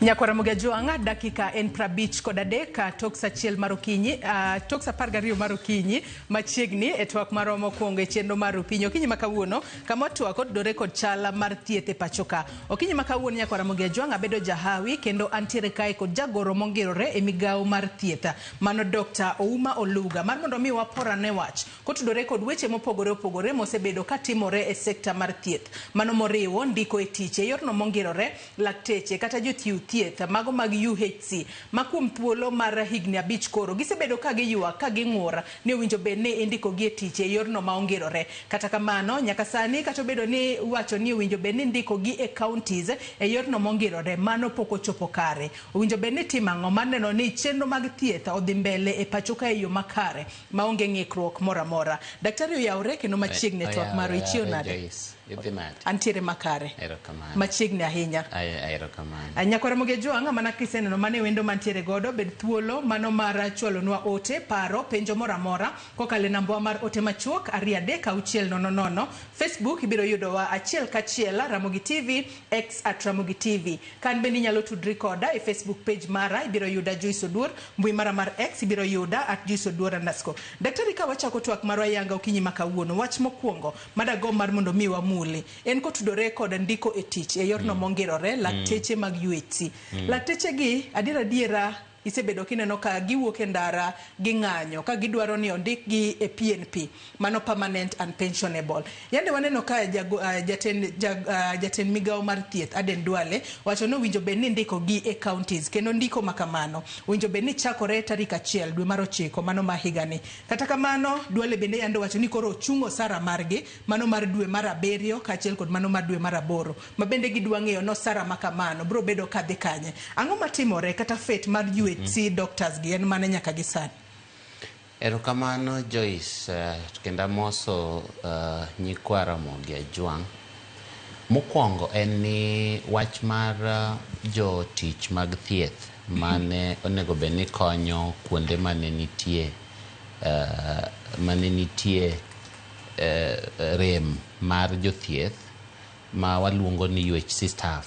Nyakwara Mugajuanga dakika en prabich kod adeka tok sachiel marokinyi tok sapar gariyo marokinyi machiegni e twak maromo kuongo e chenro mar Opinyo okinyi makawuono kama twak odore kod chala mar thieth e pachoka. Okinyi makawuono Nyakwara Mugajuanga bedo jahawi kendo antiere kae kod jagoro mongirore e migawo mar thieth mano Dr. Ouma Oluga mar mondo mi wapora ne wach kotudore kod weche mopogore opogore mosebedo katimore e sekta mar thieth mano moriwo ndiko e tich e yorno mongirore lakteche kata jochiw thieth mago mag UHC makuom thuolo mar higni 5 koro gisebedo ka giyuak ka ging'ur ni owinjo bed ni indiko gi e tich e yorno ma ongirore. Kata kamano nyaka sani kata bedo ni wacho ni owinjo bed ni ndiko gi e counties e yorno mongirore mano pok ochopo kare. Owinjo bed ni timo ang'o mar neno ni chenro mag thieth odhi mbele e pachoka e yo makare maonge ng'ikruok moro amora. Daktari oyawre kendo machiegni e twak maro ichiyo nade? Antiere makare machiegni ahinya. Nyakwara Mugajuanga mana kiseneno mane wendo mantiere godo bed thuolo mano mar chwalonwa ote paro penjo moro amora kokale nambwa mar ote machuok 236000. Facebook ibiro yudowa achiel kachiel Ramogi TV X @Ramogi TV. Kan bende nyalo tudri koda e Facebook page mara ibiro yuda Joyce Oduor, mbui mara mar X ibiro yuda @JoyceOduor_. Daktari ka wachako twak marwa yanga okinyi makawuono wach mokwongo madago mar mondo mi wamuli en kotudore kod ndiko e tich e yorno mongirore lakteche mag UHC. Lakteche gi adiera isebedo kineno ka giwuok e ndara gi ng'anyo ka gidwaro ni ondik gi e PNP mano permanent and pensionable. Yande waneno ka jaten migawo mar thieth Aden Duale wacho no winjo bed ni ndiko gi e counties kendo ndiko makamano winjo bed ni chakore tarik 1 dwe mar 9 mano ma higani. Kata kamano Duale bende yande wacho ni koro chungo sara margi mano mar dwe mar 7 kaachiel kod mano mar dwe mar 8 ma bende gidwa ng'eyo no sara makamano bro bedo kadhi kanye. Ang'o matimore kata fet mar UHC doctors gi en mane nyaka gisani? Erokamano Joyce kenda moso Nyakwara Mugajuanga. Mokwongo en ni wach mar jotich mag thieth mane onego bed ni konyo kuonde mane nitie rem mar jothieth ma waluongo ni UHC staff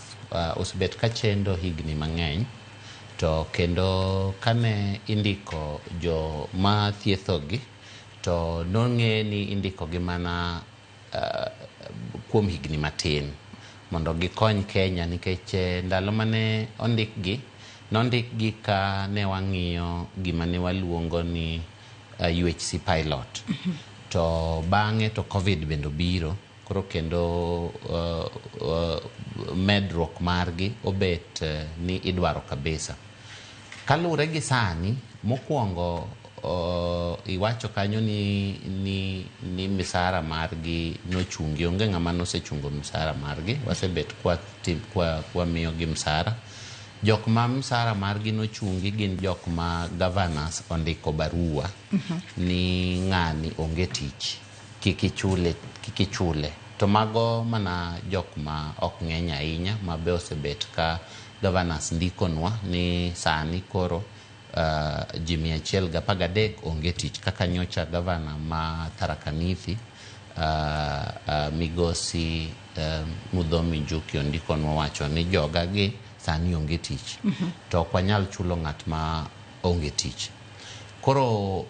osebet ka chendo higni mang'eny. To kendo kane indiko jo ma thiethogi to nong'e ni indiko gi mana kuom higni matin mondo gikony Kenya nikech ndalo mane nondik gi ka ne wang'iyo gima ne waluongo ni UHC pilot. To bang'e to Covid bendo biro koro kendo medruok margi obet ni idwaro kabisa. Kalure gi sani mokwongo iwacho kanyo ni misara margi nochungi onge ng'ama nosechungo misara margi wasebet kwa miyo gi misara. Jok ma misara margi nochungi gin jok ma governors ondiko barua ni ng'ani onge tich kikichule. To mago mana jok ma ok ng'eny ahinya ma be osebet ka governors ndikonwa ni sani koro ji 113 onge tich kaka nyocha governor ma Tharaka Nithi Migosi Mudhomi Njuki ondikonwa wacho ni joga gi sani onge tich. To ok wanyal chulo ng'at ma onge tich. Koro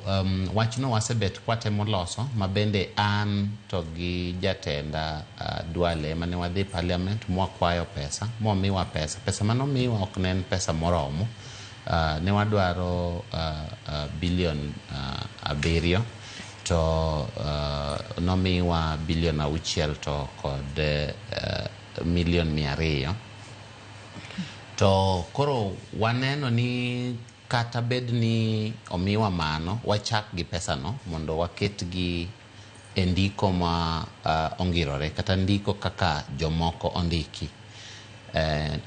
wachno wasebet kwatemo loso mabende an to gi jatenda Duale mane wadhi parliament mwakwayo pesa momiwa pesa manomiwa ok ne en pesa moromo. Ne wadwaro bilion 7 to nomiwa bilion 6 to kod milion 200. To koro waneno ni kata bed ni omiwa mano wachak gi pesa no mondo waket gi endiko ma ongirore kata ndiko kaka jomoko ondiki.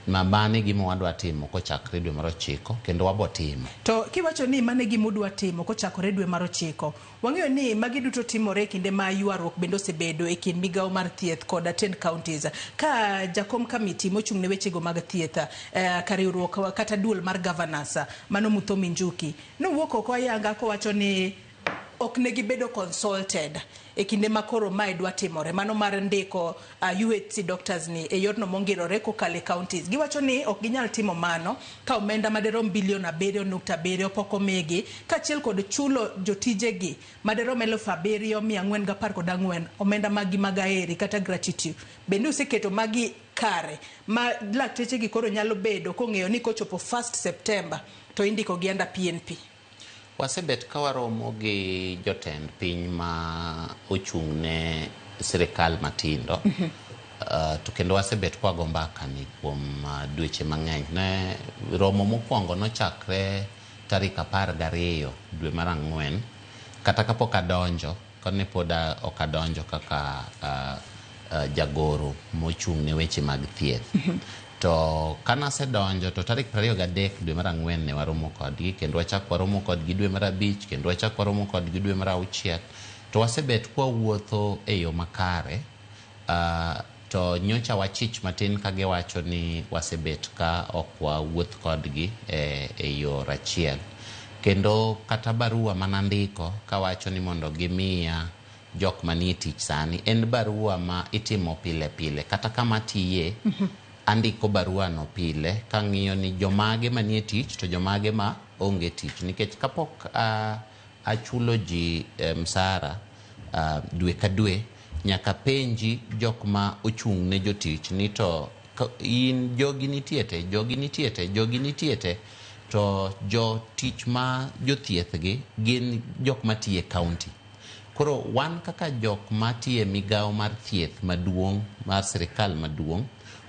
Mabane gima wadwa timo kochakre dwe mar 9 kendo wabo timo. To kiwacho ni mane gima udwa timo kochakore dwe mar 9 wang'eyo ni magi duto timore kinde ma yuarruok bendo osebedo e kind migawo mar thieth kod 10 counties ka jakom committee mochung'ne wechego mag thieth kariwruok kata duol mar governors mano Mudhomi Njuki nowuok oko ayanga kowacho ni ok ne gibedo consulted e kinde ma koro mae dwa timore, mano mar ndiko UHC doctors ni e yorno mongirore kokale counties. Giwacho ni ok ginyal timo mano ka omenda maderom bilion 7.7 pok omigi, kaachiel kod chulo jotijegi maderom 7,414 omenda magi magaeri kata gratuity. Bende useketo magi kare ma lakteche gi koro nyalo bedo kong'eyo ni kochopo 1 September to indiko gi under PNP. Wasebet kawaromo gi jotend piny ma ochung'ne sirikal matindo, to kendo wasebet kwago mbaka ni kuom dweche mang'eny. Ne romo mokwongo nochakre tarik 12 dwe mar Ang'wen, kata kapok adonjo, kane pod ok adonjo kaka jagoro mochung'ne weche mag thieth. To kana se donjo to tarik 23 dwe mar Ang'wen ne waromo kodgi, kendo wachak waromo kodgi dwe mar 5, kendo wachak waromo kodgi dwe mar 6. To wasebet kwa wuotho e yo makare, to nyocha wachich matin kage wacho ni wasebet ka ok wawuoth kodgi e yo rachiel. Kendo kata barua manandiko kawacho ni mondo gimiya jok manie tich sani en barua ma itimo pile pile, kata kama tiye andiko barua no pile kang'iyo ni jomage manie tich to jomage ma onge tich, nikech kapok achulo ji msara dwe ka dwe nyaka penji jok ma ochung' ne jotich ni to in jogi nitiete, jogi nitiete, jogi nitiete. To jotich ma jothieth gi gin jok matiye county. Koro wan kaka jok matiye migao mar thieth maduong' mar sirikal maduong',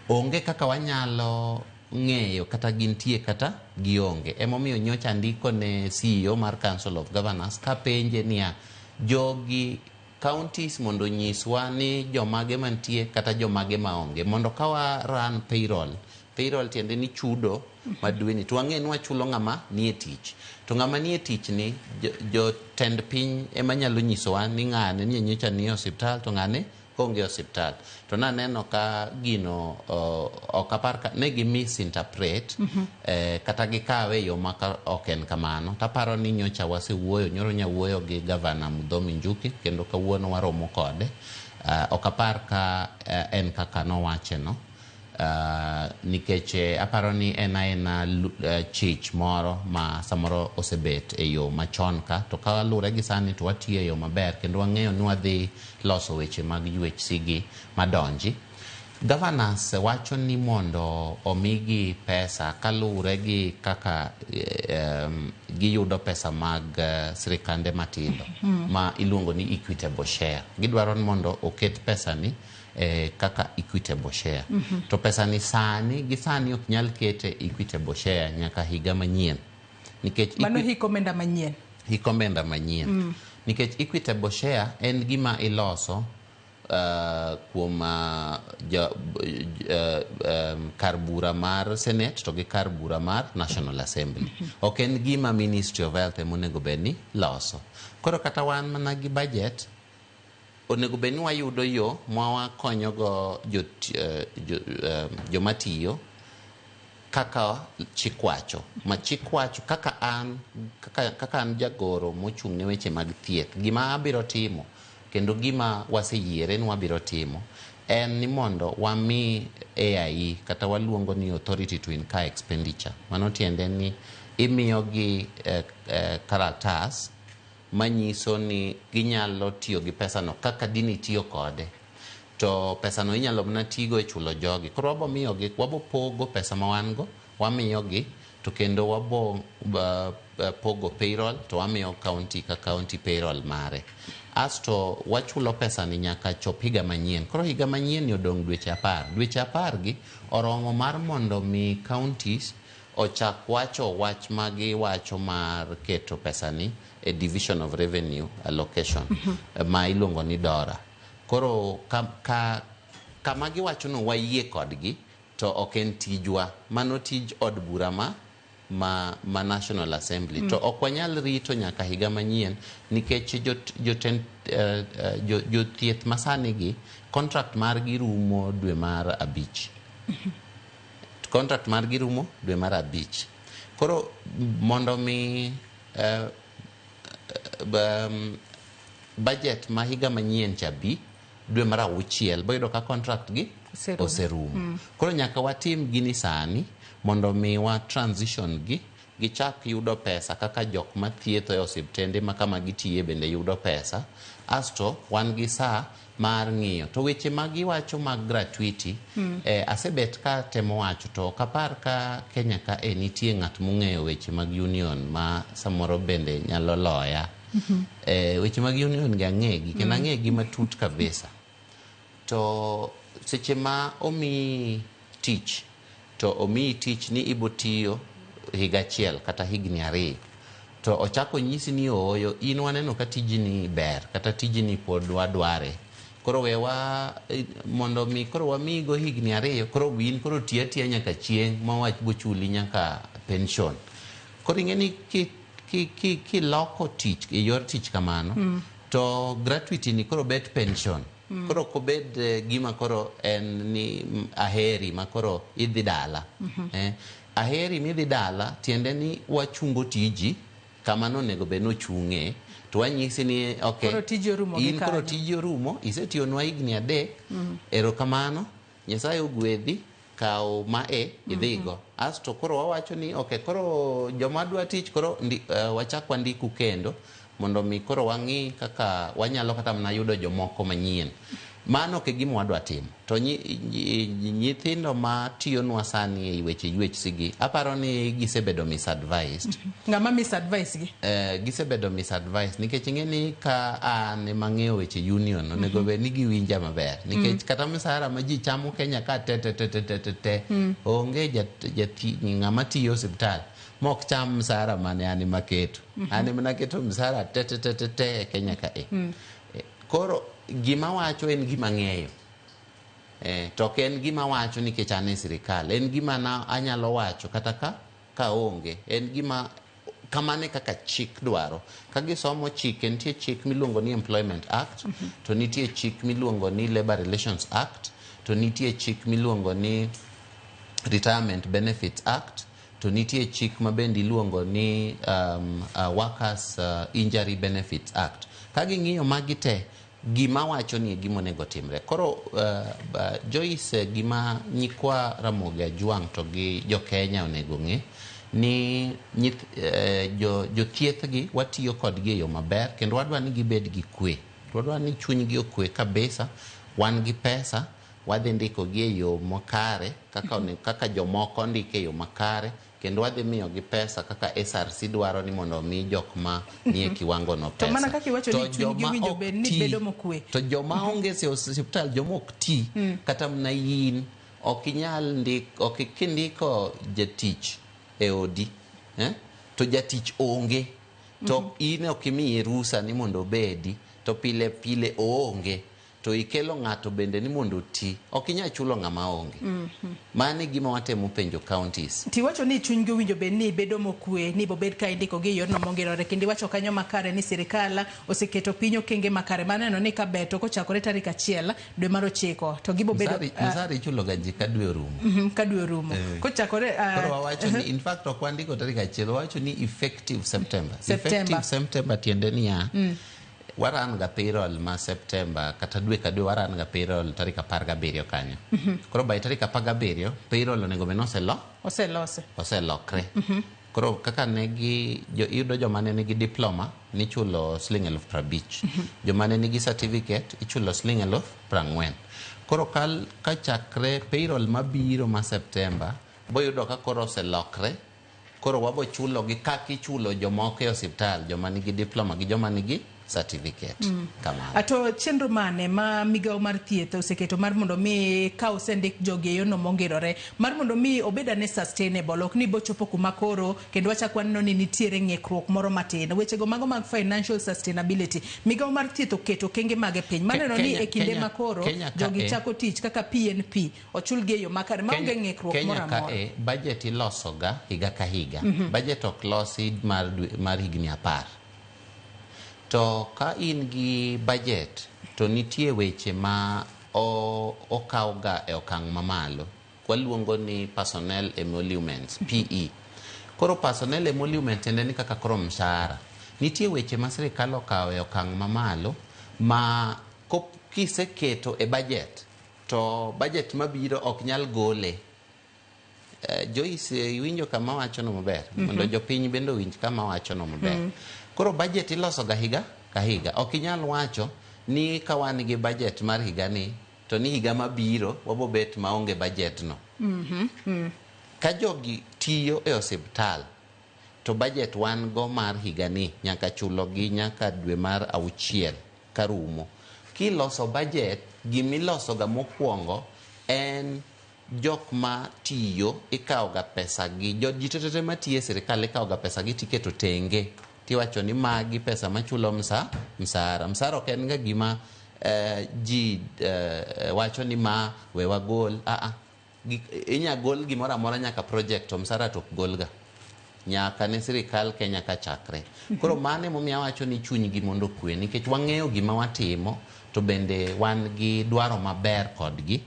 onge kaka wanyalo ng'eyo kata gintie kata gionge. Emomiyo nyocha andiko ne CEO mar Council of Governors ka penje niya, jogi counties mondo nyiswa ni jomage mantie kata jomage maonge, mondo kawa run payroll tiende ni chudo madweni to wang'e ni wachulo ng'ama nie tich. To ng'ama nie tich ni jotend piny ema nyalo nyisowa ni ng'ane ni nyocha ni osiptal to ng'ane onge osiptal. To naneno ka gino ok apar ka ne gi misinterpret kata gikawe yo maka ok en kamano. Taparo ni nyocha wasewuoyo, nyoro nyawuoyo gi Gavana Mudhomi Njuki, kendo kawuono waromo kode. Ok apar ka en kaka nowache no. Nikech aparo ni ena chich moro ma samoro osebet e yo machon ka, to ka lure gi sani to watiyo e yo maber, kendo wang'eyo ni wadhi loso weche mag UHC gi madonji. Governors wacho ni mondo omigi pesa kalure gi kaka giyudo pesa mag sirikande matindo ma iluongo ni equitable share. Gidwaro mondo oket pesa ni kaka equitable share. To pesa ni sani ok nyal kete equitable share nyaka higa manyien. Nikech mano hikomenda manyien. Hikomenda manyien. Nikech equitable share en gima iloso kuom kar bura mar Senate to gi kar bura mar National Assembly. Ok en gima Ministry of Health monego bedni loso. Koro kata wan mana gi budget onego bedni wayudo yo ma konyogo jomatiyo kaka chikwacho. Ma chikwacho kaka an jagoro mochung' ne weche mag thieth, gima abiro timo kendo gima waseyiere ni wabiro timo en ni mondo wami AIE kata waluongo ni Authority to Incur Expenditure. Mano tiende ni imiyogi karatas manyiso ni ginyalo tiyo gi pesano kaka dini tiyo kode. To pesano inyalo mana tigo e chulo jogi. Koro wabo pogo pesa ma wan go, wamiyogi, to kendo wabo pogo payroll, to wamiyo county ka county payroll mare. Asto wachulo pesa ni nyaka chop higa manyien. Koro higa manyien ni odong' dweche 10. Dweche 10 gi oromo mar mondo mi counties ochak wacho wach magi wacho mar keto pesa ni a Division of Revenue Allocation ma iluongo ni DORA. Koro kama giwacho no wayie kodgi, to ok en tijwa, mano tij od bura ma National Assembly. To ok wanyal rito nyaka higa manyien nikech jothieth masani gi contract margi rumo dwe mar 5. Contract margi rumo dwe mar 5. Koro mondo mi budget ma higa manyien cha bi dwe mar auchiel boyudo ka contract gi oserumo. Koro nyaka watim gini sani mondo mi wa transition gi gichak yudo pesa kaka jok mathietho e osiptende ma kama gitiye bende yudo pesa, asto wan gi saa mar ng'iyo to weche magiwacho mag gratuity. Asebet ka temo wacho to kapar ka Kenya ka nitie ng'at mong'eyo weche mag union ma samoro bende nyalo loya. Weche mag union gi ang'egi kendo ang'egi matut kabisa. To seche ma omi tich to omi tich ni ibotiyo higa achiel kata higni 2 to ochako nyisi ni oyo in waneno ka tijni ber kata tijni pod wadware, koro wewa mondo mi koro wamigo higni 2 koro in koro tiya nyaka chieng' ma wach bochuli nyaka pension. Koro ing'eni ki loko tich e yor tich kamano to gratuity ni koro bet pension. Koro kobed gima koro en ni aheri ma koro idhi dala. Aheri midhi dala tiende ni wachungo tiji kama nonego bed nochung'e to wanyisi ni okay, in koro tiji orumo, isetiyonwa higni 3, erokamano, Nyasaye ogwedhi, kaw idhigo. Asto koro wawacho ni okay, koro joma dwa tich koro wachak wandiku kendo mondo mi koro wang'i kaka wanyalo kata mna yudo jomoko manyien. Mano ke gima wadwa timo. To nyithindo ma tiyonwa sani e weche yuech sigi, aparo ni gisebedo misadvised. Ng'ama misadvise gi? Gisebedo misadvised nikech ing'eni ka an ema ng'eyo weche union onego bed ni giwinja maber nikech kata msara ma ji chamo Kenya ka te onge ng'ama tiyo osiptal mok cham msara mane an ema keto. An ema naketo msara te Kenya ka koro gima wacho en gima ng'eyo. To en gima wacho nikech an e sirikal. En gima na anyalo wacho kata ka onge. En gima kamane kaka chik dwaro. Kagisomo chik, nitie chik miluongo ni Employment Act, to nitie chik miluongo ni Labor Relations Act, to nitie chik miluongo ni Retirement Benefits Act, to nitie chik mabende iluongo ni Workers Injury Benefits Act. Kaging'iyo magi te, gima wacho ni gima onego timre. Koro Joyce, gima nyikwa Ramogi Ajwang' to gi jo Kenya onego ng'e ni jothieth gi watiyo kodgi e yo maber kendo wadwa ni gibed gi kwe. Wadwa ni chunygi okwe kabisa, wan gi pesa, wadhi ndiko gi e yo makare kaka jomoko ndike e yo makare, kendo wadhi miyo gi pesa kaka SRC dwaro ni mondo mi jok ma nie kiwango no pesa. To mana kaka iwacho ni chunygi winjo bed ni bedo mokwe. To joma onge se hospital, joma ok ti kata mna yin ok inyal kindiko jatich e odi, to jatich onge, to in ok imiyi rusa ni mondo bedi, to pile onge, to ikelo ng'ato bende ni mondo ti, ok inyal chulo ng'ama onge. Mane gima watemo penjo counties. Tiwacho ni chunygi winjo bed ni bedo mokwe, ni bobed ka indiko gi yorno mongirore, kendo iwacho kanyo makare ni sirikal oseketo piny okenge makare maneno ni ka beto kochakore tarik 1 dwe mar 9 to gibobedo msari chulo gaji ka dwe orumo. Ka dwe orumo. Kochakore koro wawacho ni in fact ok wandiko tarik 1, wawacho ni effective September. Effective September tiende ni ya waran ga payroll ma September kata dwe ka dwe waran ga payroll tarik 17 kanyo. Koro by tarik 17 payroll onego bed oselokre. Koro kaka negi yudo joma ne nigi diploma ni chulo Sh50,000. Joma ne nigi certificate ichulo Sh40,000. Koro ka chakre payroll mabiro ma September boyudo ka koro oselokre. Koro wabo chulo gi kaki chulo jomoko e osiptal, joma nigi diploma gi joma nigi certificate. Ato chenro mane ma migao mar thieth oseketo mar mondo mi ka osendik jogi e yono mongirore mar mondo mi obedane sustainable, ok ni bochopo kuma koro kendo wachak waneno ni nitiere ng'ikruok moro matin. Wechego mago mag financial sustainability, migao mar thieth oketo kenge mage piny maneno ni e kinde makoro jogi chako tich kaka PNP ochul gi e yo makare maonge ng'ikruok moro amora. Kenya ka budget ilosoga higa ka higa. Budget ok losi mar higni 10. To ka in gi budget to nitie weche ma okawga e okang' mamalo, waluongo ni personnel emoluments, PE. Koro personnel emoluments ende ni kaka koro mshahara. nitie weche ma sirikal okawo e okang' mamalo ma kiseketo e budget to budget mabiro ok nyal gole. Joyce iwinjo kama wacho no maber mondo jopiny bende winj kama wacho no maber. Koro budget iloso ga higa ka higa. Ok inyal wacho ni ka wan gi budget mar higa ni to ni higa mabiro wabo bet maonge budget no. Ka jogi tiyo e osiptal to budget wan go mar higa ni nyaka chulo gi nyaka dwe mar 6 karumo. Kiloso budget gimiloso ga mokwongo en jok ma tiyo ikawo ga pesa gi ji tetete ma tiyo e sirikal ikawo ga pesa gi tiketo tenge tiwacho ni magi pesa machulo msara ok en ga gima ji wacho ni ma we wagol inya gol gimoro amora nyaka project to msara to gol ga nyaka ne sirikal Kenya ka chakre. Koro mane momiyo wacho ni chuny gi mondo kwe nikech wang'eyo gima watimo to bende wan gi dwaro maber kodgi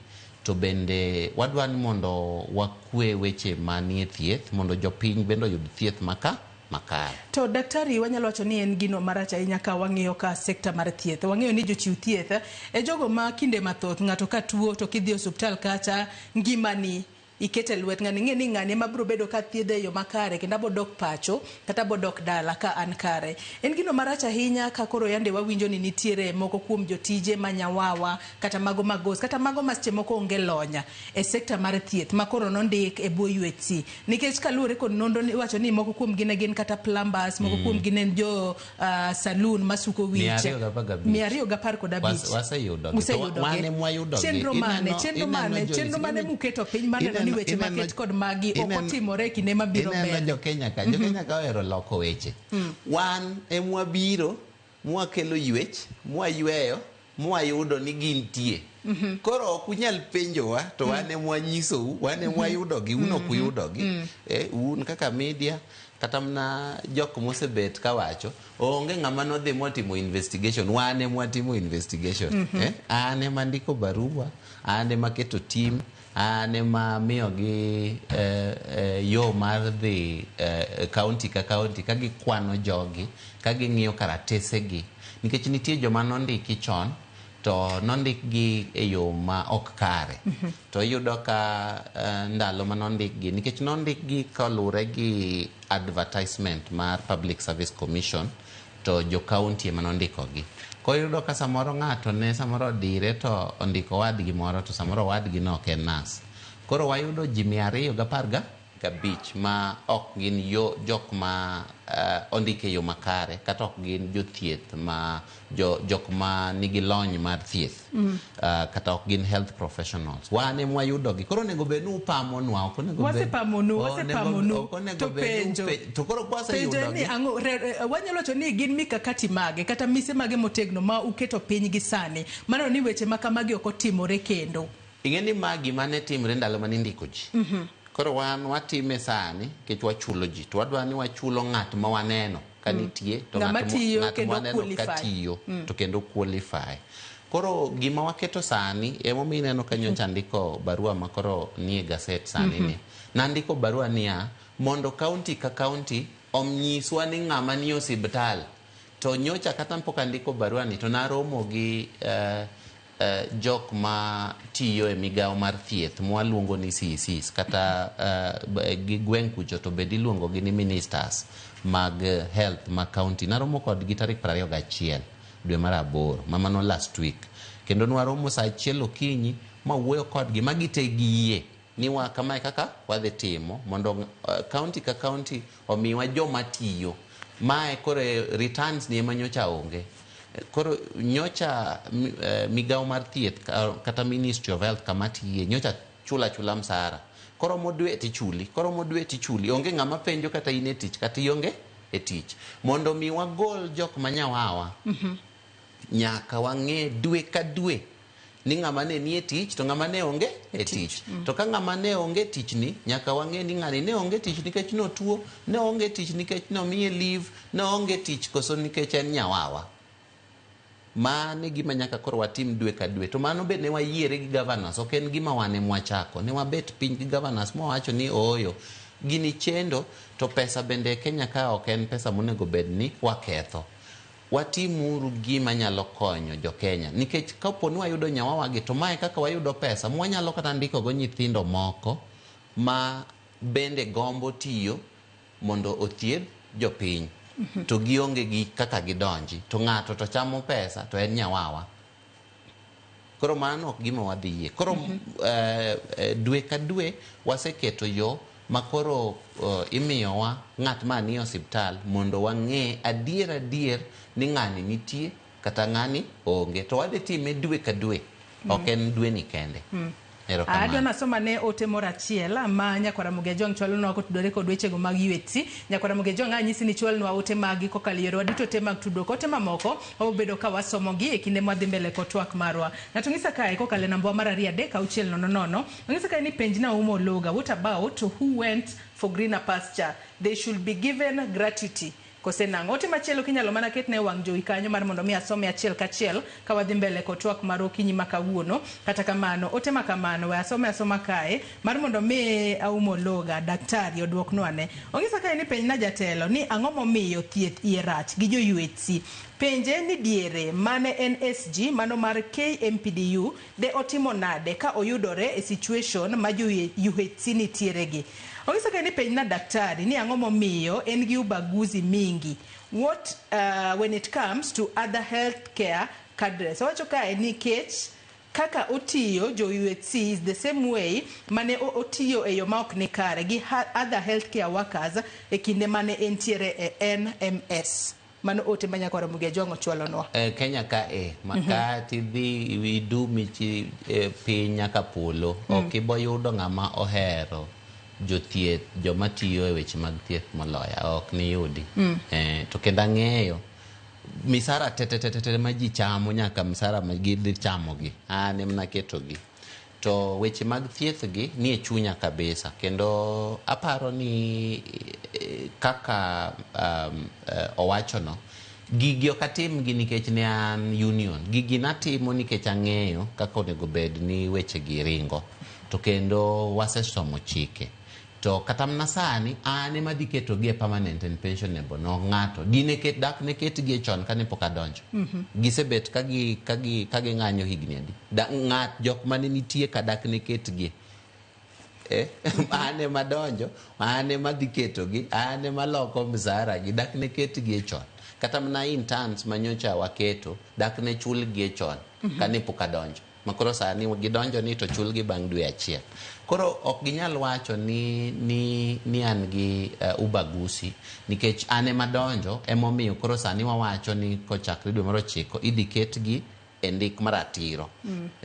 to bende wadwa ni mondo wakwe weche manie thieth mondo jopiny bende yud thieth makare. To daktari wanyalo wacho ni en gino marach ahinya ka wang'iyo ka sekta mar thieth. Wang'eyo ni jochiw thieth e jogo ma kinde mathoth ng'ato ka tuo to kidhi osiptal kacha ngimani ikete lwet ng'ani ng'e ni ng'ani ema biro bedo ka thiedhe yo makare kendo abodok pacho kata abodok dala ka an kare. En gino marach ahinya ka koro yande wawinjo ni nitiere moko kuom jotije manyawawa kata mago magos kata mago maseche moko onge lonya e sekta mar thieth ma koro nondik e bwo UHC nikech kaluwore kod nonro wacho ni moko kuom gin kata plumbers moko kuom gin jo saloon masuko wiche 215 waseyudo chenro mane muketo piny mana ni weche maket kod magi okotimore kinde mabiro mbele. Jo Kenya ka ohero loko weche. Wan emwabiro mwakelo ywech mwayweyo mwayudo ni gintie. Koro ok unyal penjowa to wan emwanyisou wan emwayudogi uno kuyudogi. Un kaka media kata mna jok mosebet kawacho onge ng'ama nodhi motimo investigation wan emwatimo investigation. Ane mandiko barua ane maketo team ane ma miyo gi yo mar dhi county ka county ka gikwano jogi ka ging'iyo karatese gi nikech nitie joma nondiki chon to nondik gi e yo ma ok kare to iyudo ka ndalo ma nondik gi nikech nondik gi kalure gi advertisement mar Public Service Commission to jo county ema nondiko gi. Koyudo ka samoro ng'ato ne samoro dire to ondiko wadgi moro to samoro wadgi no ok en nas. Koro wayudo ji 215 ma ok gin jok ma ondike yo makare kata ok gin jothieth ma jok ma nigi lony mar thieth kata ok gin health professionals. Wan emwayudogi koro nego bed upamonwa ok onego bed wasepamonu to penjo to koro kwaseyudogi wanyalo wacho ni gin mikakati mage kata mise mage motegno ma uketo piny gi sani mano ni weche makamagi ok otimore kendo. Ing'eni magi mane timre ndalo mane indiko ji. Koro wan watime sani kech wachulo ji to wadwa ni wachulo ng'at ma waneno ka nitie to ng'at ma waneno ka tiyo to kendo qualify. Koro gima waketo sani emomiyo ineno ka nyocha ndiko barua ma koro nie gaset sani ni. Nandiko barua niya mondo county ka county omnyiswa ni ng'ama ni osiptal to nyocha kata mpok andiko barua ni to naromo gi jok ma tiyo e migawo mar thieth mwaluongo ni CCs kata gi gweng' kucho to bedi luongo gi ni ministers mag health ma county naromo kod gi tarik 21 dwe mar 8 mamano last week kendo nwaromo saa 1 okinyi ma wuoyo kod gi magite giyie ni wa kama kaka wadhi timo mondo county ka county omiwa joma tiyo mae kore returns ni emanyocha onge. Koro nyocha migawo mar thieth kata Ministry of Health kamati nyocha chula msara. Koro modwe tichuli onge ng'ama penjo kata in e tich kata ionge e tich. Mondo mi wagol jok manyawawa nyaka wang'e dwe ka dwe ni ng'ama ne nie tich to ng'ama ne onge e tich. To ka ng'ama ne onge tich ni nyaka wang'e ni ng'ani ne onge tich nikech no tuo, ne onge tich nikech no miye leave, ne onge tich koso nikech en nyawawa. Mane gima nyaka koro watim dwe ka dwe to mano be ne wayiere gi governors ok en gima wane mwachako ne wabet piny gi governors mwawacho ni oyo gini chendo to pesa bende Kenya ka ok en pesa monego bed ni waketho. Watimuru gima nyalo konyo jo Kenya, nikech kapo ni wayudo nyawawagi to mae kaka wayudo pesa mwanyalo kata ndiko go nyithindo moko ma bende gombo tiyo mondo othiedh jopiny to gionge gi kaka gidonji to ng'ato to chamo pesa to en nyawawa. Koro mano ok gima wadhiye. Koro dwe ka dwe waseketo yo makoro imiyowa ng'at ma ni osiptal mondo wang'e adier ni ng'ani nitie kata ng'ani onge, to wadhi time dwe ka dwe, ok en dwe ni kende. Adwa nasoma ne ote moro achiel ma Nyakwara Mugejong chwalonwa kotudore kod wechego mag UHC. Nyakwara Mugejong anyisi ni chwalonwa ote magi kokalo yore waduto te mag tudruok. Ote mamoko wabedo ka wasomogi e kinde madhi mbele kotwak marwa. Na tung'isa kae kokalo namba mar 2-600. Tung'isa kae ni penj na umo loga. What about who went for greener pasture? They should be given gratuity. Kosenang ote machielo kinyalo mana ketne wang' jowi kanyo mar mondo mi asome achiel kachiel ka wadhi mbele kotwak mar okinyi makawuono. Kata kamano ote makamano we asoma kae mar mondo mi aumo loga daktari oduoknwa ne. Ong'isa kae ni penj na jatelo ni ang'o momiyo thieth iye rach gi jo UHC. Penje ni diere mane NSG mano mar KMPDU de otimo nade ka oyudore e situation ma jo UHC nitiere gi. Ong'isa kae ni penj na daktari ni ang'o momiyo en gi ubaguzi mingi what when it comes to other healthcare cadres. Owacho kae nikech kaka otiyo jo UHC is the same way mane otiyo e yo ma ok ni kare gi other healthcare workers e kinde mane entiere e NMS. Mano ote ma Nyakwara Mugejong ochwalonwa. Kenya ka makati dhi widu michi piny nyaka polo ok iboyudo ng'ama ohero jothieth joma tiyo e weche mag thieth moloya, ok ni yudi. To kendo ang'eyo misara tete ma ji chamo nyaka misara ma gidhi chamogi an em naketogi, to weche mag thieth gi ni e chunya kabisa. Kendo aparo ni kaka owachono gigi ok atimgi nikech ne an union, gigi natimo nikech ang'eyo kaka onego bed ni weche gi ringo, to kendo wasesomo chike. To kata mna sani ane madhi keto gi permanent and pensionable no ng'ato dine ket dak ne ket gi chon kane pok adonjo. Gisebet kagi ng'anyo higni adi ng'at jok mane nitie ka dak ne ket gi ane madonjo, ane madhi keto gi, ane maloko mzara gi dak ne ket gi chon. Kata mna interns manyocha waketo dak ne chul gi chon kane pok adonjo. Makoro sani gidonjo ni to chul gi bang' dwe achiel. Koro ok ginyal wacho ni an gi ubagusi nikech ane madonjo emomiyo koro sani wawacho ni kochakre dwe mar 9 idhi ket gi e ndik maratiro.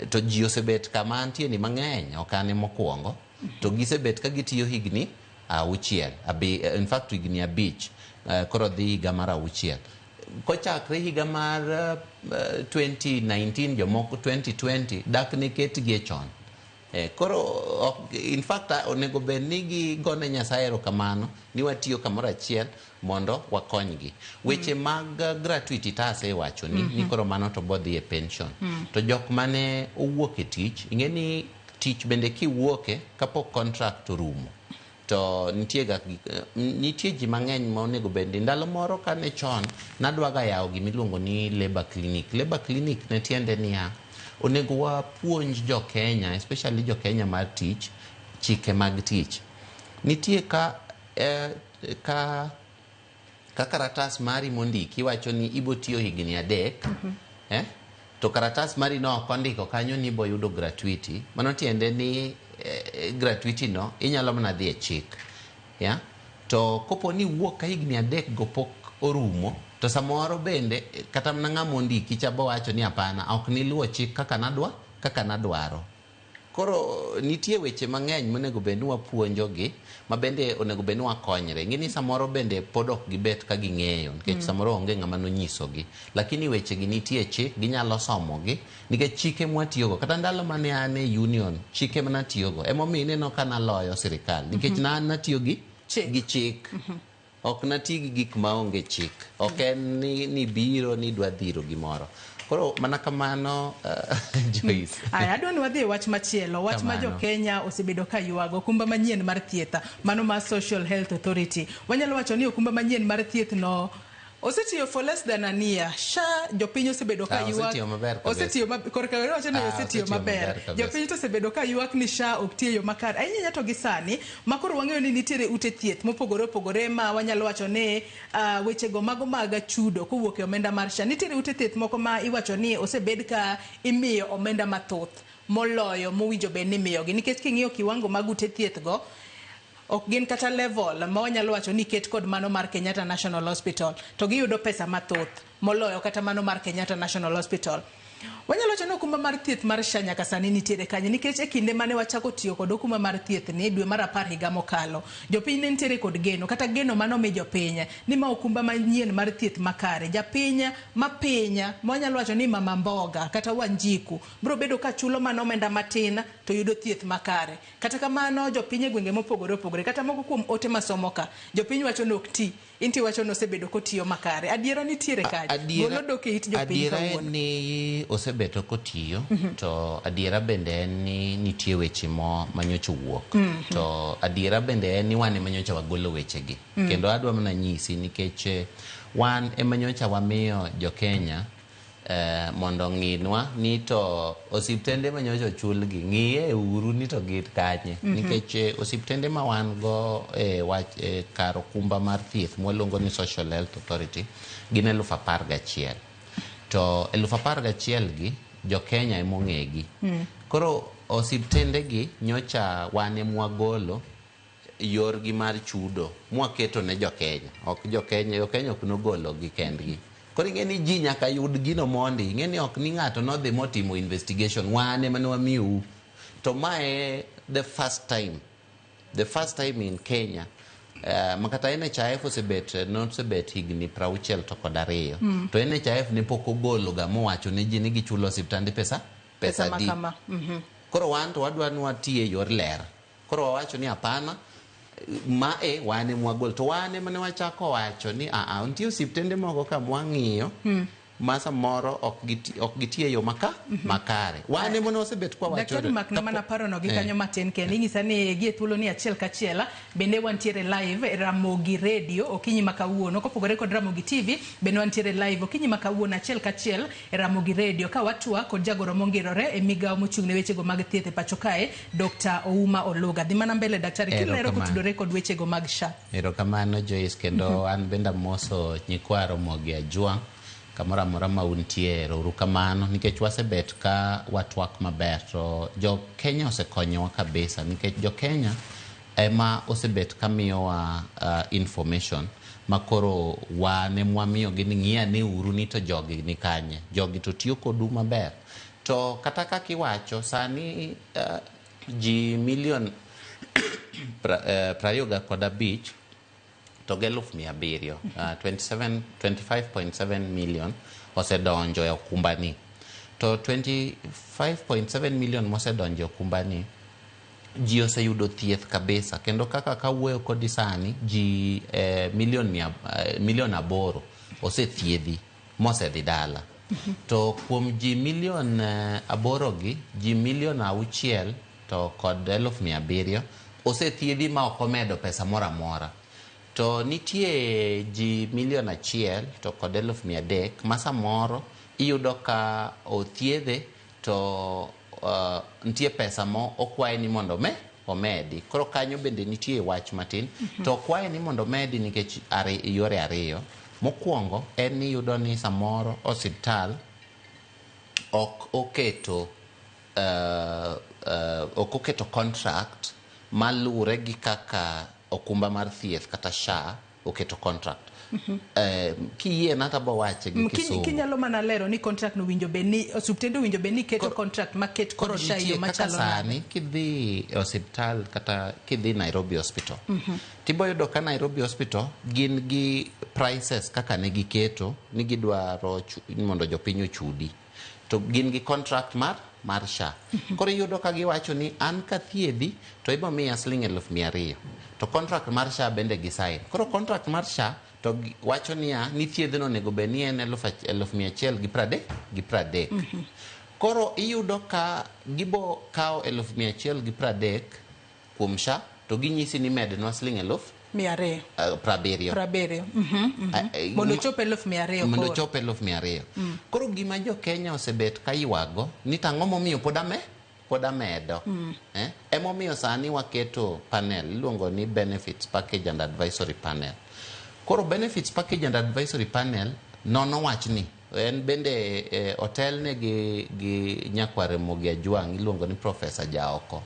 To ji osebet kama antie ni mang'eny, ok ane mokwongo, to gisebet ka gitiyo higni 6 in fact higni 5 koro dhi higa mar 6. Kochakre higa mar 2019 jomoko 2020 dak ne ket gi chon. Koro in fact onego bed ni gi gone Nyasaye erokamano ni watiyo kamoro achiel mondo wakonygi. Weche mag gratuity tase wacho ni koro mano to bodhi e pension. To jok mane owuok e tich, ing'e ni tich bende kiwuoke kapok contract orumo. To nitie ji mang'eny ma onego bende. Ndalo moro kane chon nadwaga yawo gimiluongo ni labor clinic. Labor clinic ne tiende niya onego wapuonj jo Kenya, especially jo Kenya mar tich, chike mag tich. Nitie ka karatas mari mondiki wacho ni ibo tiyo higni 3 to karatas mari no kondiko kanyo ni ibo yudo gratuity. Mano tiende ni gratuity no inyalo mana dhi e chik, to kopo ni wuok ka higni 3 go pok orumo, to samoro bende kata mna ng'ama ondiki chabo wacho ni apana ok niluwo chik kaka nadwaro. Koro nitie weche mang'eny monego bed ni wapuonjogi ma bende onego bed ni wakonyre. Ng'ini samoro bende pod ok gibet ka ging'eyo nikech samoro onge ng'ama nonyisogi, lakini weche gi nitie chik, ginyalo somogi nikech chike mwatiyogo. Kata ndalo mane an e union chike manatiyogo emomiyo ineno ka naloyo sirikal nikech natiyo gi chik. Ok nati gi gik maonge chik. Ok en ni biro ni dwa dhiro gimoro. Koro mana kamano Joyce. Aya adwa ni wadhi wach machielo, wach ma jo Kenya osebedo ka yuago okumba manyien mar thieth, mano mar Social Health Authority. Wanyalo wacho ni okumba manyien mar thieth no osetiyo for less than a year. SHA jopiny osebedo ka yuak. Osetiyo korka wacho ni osetiyo maber. Jopiny to osebedo ka yuak ni SHA ok tiyo makare. Ahinya to gi sani makoro wang'eyo ni nitiere ute thieth mopogore opogore ma wanyalo wacho ni weche go mago mag chudo kowuok e omenda mar SHA. Nitiere ute thieth moko ma iwacho ni osebed ka imiyo omenda mathoth moloyo mowinjo bed ni imiyogi, nikech king'iyo kiwango mag ute thieth go ok gin kata level ma wanyalo wacho ni ket kod mano mar Kenyatta National Hospital, to giyudo pesa mathoth moloyo kata mano mar Kenyatta National Hospital. Wanyalo wacho ni okumba mar thieth mar SHA nyaka sani nitiere kanye, nikech e kinde mane wachako tiyo kod okumba mar thieth ni dwe mar 10 higa mokalo, jopiny ne nitiere kod geno kata geno mano mi jopiny ni ma okumba manyien mar thieth makare japiny mapinya wanyalo wacho ni mama mboga kata Wanjiku bro bedo ka chulo mano omenda matin to yudo thieth makare. Kata kamano jopiny e gwenge mopogore opogore kata moko kuom ote masomo ka jopiny wacho ni ok ti, inti wacho ni osebedo kotiyo makare. Adiera nitiere kanye? Golo dok e it jopiny kawuono. Ni osebeto kotiyo to adiera bende en ni nitie weche manyocha wuok to adiera bende en ni wan manyocha wagolo wechegi kendo adwa mana nyisi nikech wan manyocha wamiyo jo Kenya mondo ng'inwa ni to osiptende manyocha chulgi ng'iye uru ni to git kanye nikech osiptende ma wan go kar okumba mar thieth mwaluongo ni Social Health Authority gin 11,000 to 11,000 gi jo Kenya emong'egi. Koro osiptende gi nyocha wane mwagolo yorgi mar chudo mwaketo ne jo Kenya. Ok jo Kenya ok nogolo gi kendgi. Koro ing'eni ji nyaka yud gino mondi, ing'eni ok ni ng'ato nodhi motimo investigation, wane mane wamiu. To mae the first time in Kenya. Makata NHIF osebet higni 62 to NHIF ne pok ogolo ga mowacho ne ji ni gichulo osiptande pesa di. Koro wan to wadwa ni watie yor ler. Koro wawacho ni hapana wane mwagol to wane mane wachako wacho ni nitie osiptende moko ka mwang'iyo masa moro ok gitie yo makare. Wane mane osebet kwa wacho. Daktari Makna mana paro no gi kanyo matin ken ing'isa ni gie thuolo ni achiel kachiel bende wantiere live e Ramogi Radio okinyi makawuono kopogore kod Ramogi TV bende wantiere live okinyi makawuono achiel kachiel e Ramogi Radio ka watwa kod jagoro mongirore e migawo mochung' ne weche go mag thieth e pacho kae Dr. Ouma Oluga. Dhi mana mbele daktari kilero kutudore kod weche go mag SHA. Erokamano Joyce kendo an benda moso nyikwaro Mogi Ajwang kamora mora mauntie uru kamano nikech wasebet ka watwak maber to jo Kenya osekonyowa kabisa nikech jo Kenya ema osebet kamiyowa information makoro wane mwamiyo gini ng'iya ni uru ni to jogi ni kanye jogi to tiyo kodu maber to kata kakiwacho sani ji milion 25 to 700 25.7 million osedonjo e okumbani to 25.7 million mosedonjo e okumbani ji oseyudo thieth kabisa kendo kaka kawuoyo kodi sani ji milion 8 osethiedhi mosedhi dala to kuom ji milion 8 gi ji milion 6 to kod 700 osethiedhi ma ok omedo pesa mora mora. To nitie ji milion 1 to kod 300 masa moro iyudo ka othiedhe to nitie pesa mo okwaye ni mondo omedi. Koro kanyo bende nitie wach matin to okwaye ni mondo omedi nikech yore ariyo. Mokwongo en ni yudo ni samoro osiptal ok oketo contract malure gi kaka okumba mar thieth kata SHA oketo contract. Kiyie nata bo wache gi Kisumu. Kinyalo mana lero ni contract no winjo beni osiptende winjo beni keto contract maket koro SHA yo machalo nade. Kidhi osiptal kata kidhi Nairobi Hospital. Tibo yudo ka Nairobi Hospital gin gi prices kaka ne giketo ni gidwaro mondo jopiny ochudi. To gin gi contract mar SHA. Koro yudo ka giwacho ni an ka thiedhi to ibo miya siling 200,000. To contract mar SHA bende gisign. Koro contract mar SHA to wacho niya ni thiedhno onego bed ni en 1,130. Koro iyudo ka gibo kawo 1,130 kuom SHA to ginyisi ni mednwa siling 200. Mondo chop 200. Mondo chop 200. Koro gima jo Kenya osebet ka ywago ni tang'o momiyo pod amedo. Emomiyo sani waketo panel iluongo ni Benefits Package and Advisory Panel. Koro Benefits Package and Advisory Panel nono wach ni en bende hotel ne gi nyakware Mogi Ajwang' iluongo ni Professor Jaoko.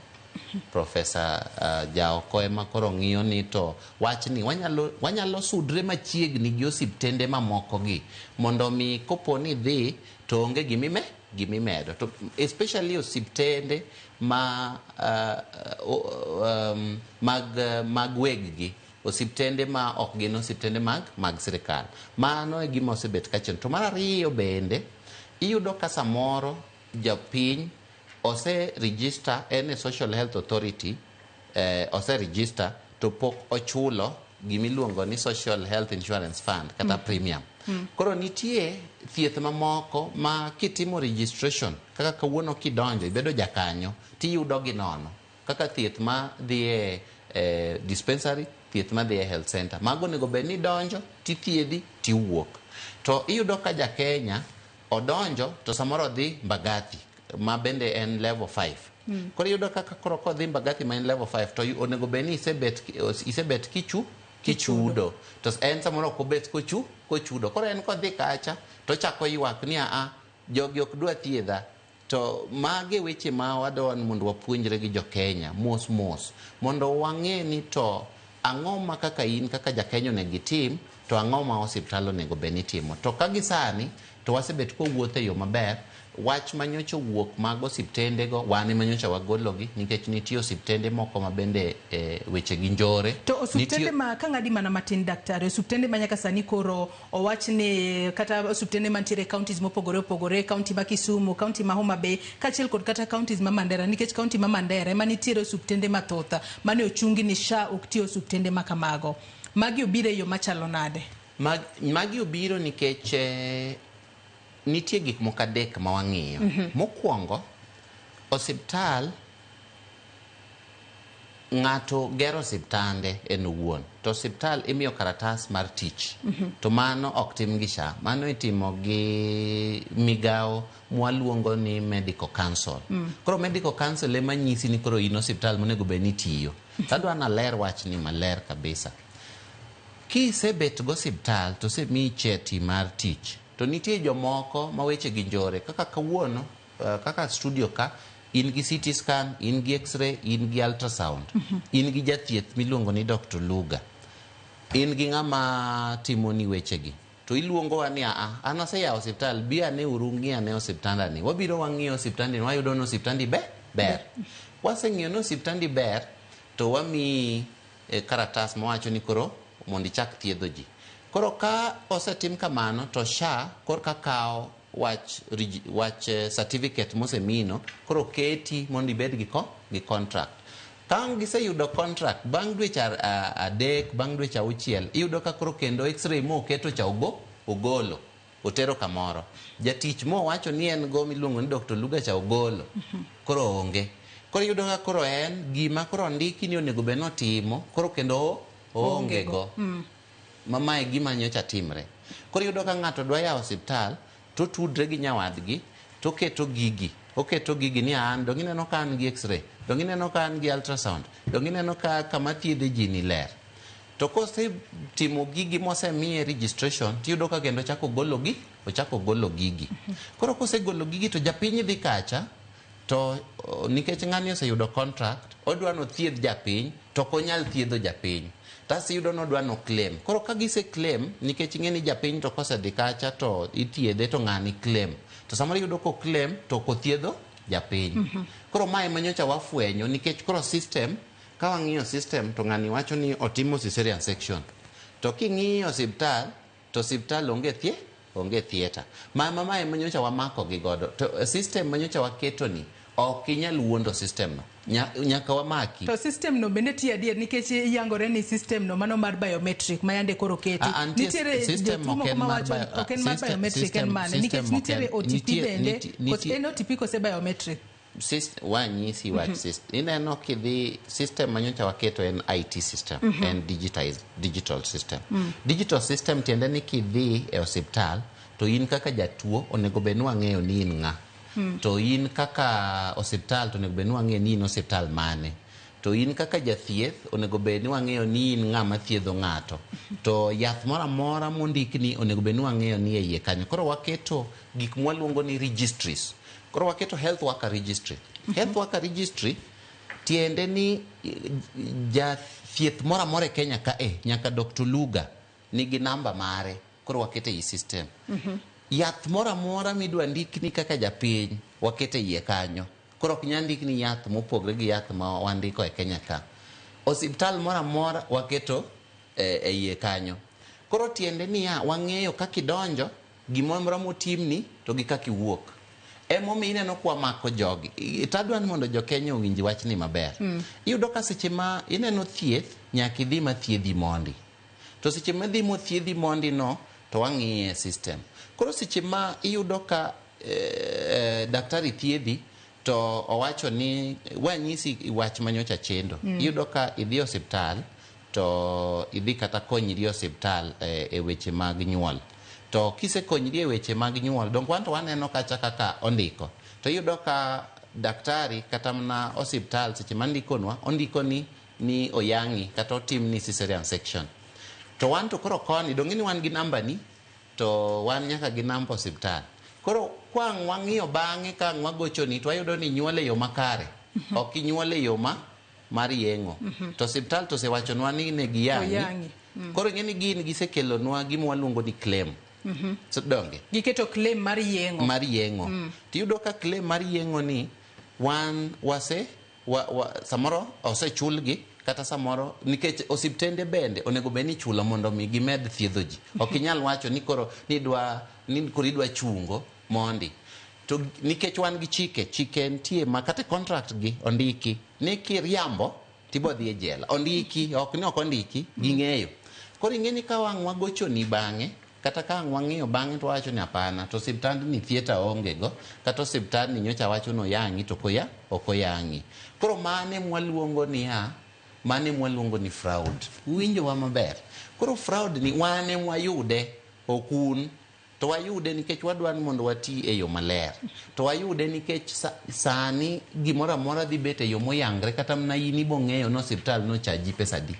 Professor Jaoko ema koro ng'iyo ni to wach ni wanyalo sudre machiegni gi osiptende mamoko gi mondo mi kopo ni dhi to onge gimimedo to especially osiptende mag weggi, osiptende ma ok gin osiptende mag sirikal. Mano e gima osebet kachon. To mar ariyo bende iyudo ka samoro japiny ose register en Social Health Authority ose register to pok ochulo gimiluongo ni Social Health Insurance Fund kata premium. Koro nitie thieth mamoko ma kitimo registration kaka kawuono kidonjo ibedo jakanyo tiyudo gi nono kaka thieth ma dhie dispensary, thieth ma dhie health center. Mago nego bed ni donjo tithiedhi tiwuok. To iyudo ka ja Kenya odonjo to samoro dhi Mbagathi ma bende en level 5. Koro iyudo kaka koro kodhi Mbagathi ma en level 5 to onego bed ni isebet kichudo. To en samoro kobet kochudo. Koro en kodhi kacha to chako ywak ni jogi ok dwa thiedha. To mage weche ma wadon mondo wapuonjre gi jo Kenya mos mondo wang'e ni to ang'o ma kaka in kaka ja Kenya onego tim to ang'o ma osiptal onego bed ni timo. To ka gisani to wasebet kowuotho e yo maber. Wach manyocha wuok mag osiptende go wane manyocha wagologi nikech nitie osiptende moko ma bende weche gi njore. To osiptende ma kang'adi mana matin daktari, osiptende ma nyaka sani koro owach ni kata osiptende mantiere counties mopogore, county ma Kisumu, county ma Homa Bay, kaachiel kod kata counties ma Mandera, nikech county ma Mandera ema nitiere osiptende mathoth mane ochungi ni SHA ok ti osiptende ma kamago. Magi obiro e yo machalo nade? Magi obiro nikech nitie gik moko adek ma wang'iyo. Mokwongo, osiptal ng'ato gero osiptande en owuon. To osiptal imiyo karatas mar tich. To mano ok tim gi SHA. Mano itimo gi migawo mwaluongo ni Medical Council. Koro Medical Council ema nyisi ni koro in osiptal monego bed ni tiyo. Tadwa na ler wach ni maler kabisa. Kisebet go osiptal to semi cheti mar tich. To nitie jomoko ma weche gi njore kaka kawuono kaka studio ka in gi CT scan, in gi X-ray, in gi ultrasound, in gi jathieth miluongo ni Dr. Luga, in gi ng'ama timo ni weche gi. To iluongo wa ni an aseyawo osiptal bi ane urungi ane osiptanda ni. Wabiro wang'iyo osiptandi wayudo ni osiptandi ber. Waseng'iyo ni osiptandi ber to wami karatas mawacho ni koro mondo ichak thiedho ji. Koro ka osetim kamano to SHA kor ka kawo wach certificate mosemino koro keti mondo ibed gi contract. Ka giseyudo contract bang' dweche 3 bang' dweche 6 iyudo ka koro kendo X-ray mo keto cha ogolo otero kamoro. Jatich mo wacho ni en go miluongo ni Dr. Luga cha ogolo. Koro onge. Koro iyudo ka koro en gima koro ndiki ni onego bed notimo koro kendo onge go. Mama e gima nyocha timre. Koro yudo ka ng'ato dwa yawo osiptal to tudre gi nyawadgi to keto gigi ni dongi neno ka an gi X-ray, dongi neno ka an gi ultrasound, dongi neno ka kama thiedhe ji ni ler. To kose timo gigi mosemiye registration tiyudo ka kendo ochako golo gigi. Koro kose golo gigi to japiny dhi kacha to nikech ng'ani oseyudo contract odwa no thiedh japiny to konyal thiedho japiny. Tas yudo no dwa no claim. Koro ka gise claim nikech ing'eni japiny to kose dhi kacha to ithiedhe to ng'ani claim. To samoro yudo ko claim to kothiedho japiny. Koro mae manyocha wafwenyo nikech koro system ka wang'iyo system to ng'ani wacho ni otimo cesarean section. To king'iyo osiptal to osiptal onge theater. Mae manyocha wamako gi godo. To system manyocha waketo ni ok inyal wuondo system no nyaka wamaki to system no bende tiyo adier nikech yangore ni system no mano mar biometric ma yande koro keti nitiere jotuo moko mawacho ok en mar biometric en mane nikech nitiere OTP bende en OTP kose biometric wanyisi wach system ineno kidhi system manyocha waketo en IT system en digital system digital system tiende ni kidhi e osiptal to in kaka jatuo onego bed ni wang'eyo ni in ng'a to in kaka osiptal to onego bed ni wang'eyo ni in osiptal mane to in kaka jathieth onego bed ni wang'eyo ni in ng'ama thiedho ng'ato to yath moro amora mondikni onego bed ni wang'eyo ni e iye kanyo koro waketo gik mwaluongo ni registries koro waketo health worker registry health worker registry tiende ni jathieth moro amora e Kenya ka nyaka Dr. Luga nigi namba mare koro wakete i system yath moro amora midwa ndikni kaka japiny wakete iye kanyo koro ok nyal ndikni yath mopogre gi yath ma wandiko e Kenya ka osiptal moro amora waketo e iye kanyo koro tiende ni wang'eyo kaka idonjo gimoro motimni to gi kaka iwuok emomiyo ineno kwa mako jogi tadwa ni mondo jo Kenya owinj wachni maber iyudo ka seche ma ineno thieth nyaka idhi ma thiedhi mondi to seche ma dhi mo thiedhi mondi no to wang'iye system koro seche ma iyudo ka daktari thiedhi to owacho ni wanyisi wach manyocha chendo iyudo ka idhi osiptal to idhi kata konyri osiptal e weche mag nyuol to kisekonyri e weche mag nyuol donk wanto waneno kacha kaka ondiko to iyudo ka daktari kata mana osiptal seche mandikonwa ondiko ni oyangi kata otim ni cesarean section to wanto koro koni donge ni wan gi namba ni to wan nyaka gi namba osiptal koro kwang wang'iyo bang'e ka wagocho ni to wayudo ni nyuol e yo makare ok inyuol e yo mar yeng'o to osiptal to sewachonwa ni ne giyangi koro ing'e ni gin gisekelonwa gima waluongo ni claim so donge giketo claim mar yeng'o tiyudo ka claim mar yeng'o ni wan samoro osechulgi kata samoro nikech osiptende bende onego bed ni chulo mondo mi gimed thiedho ji ok inyal wacho ni koro idwa chungo mondi to nikech wan gi chike nitie ma kata contract gi ondiki ni kiriambo tibo dhi e jela ondiki ok ondiki ging'eyo koro ing'eni ka wang' wagocho ni bang'e kata ka wang'iyo bang'e to wacho ni apana to osiptand ni thieta onge go kata osiptand ni nyocha wacho no yangi to ok oyangi koro mane mwaluongo ni fraud winjo wa maber koro fraud ni wane mwayude okun to wayude nikech wadwani mondo wati e yo maler to wayude nikech sani gimoro amora dhi bet e yo moyangre kata mna in ibong'eyo no osiptal no chaji pesa di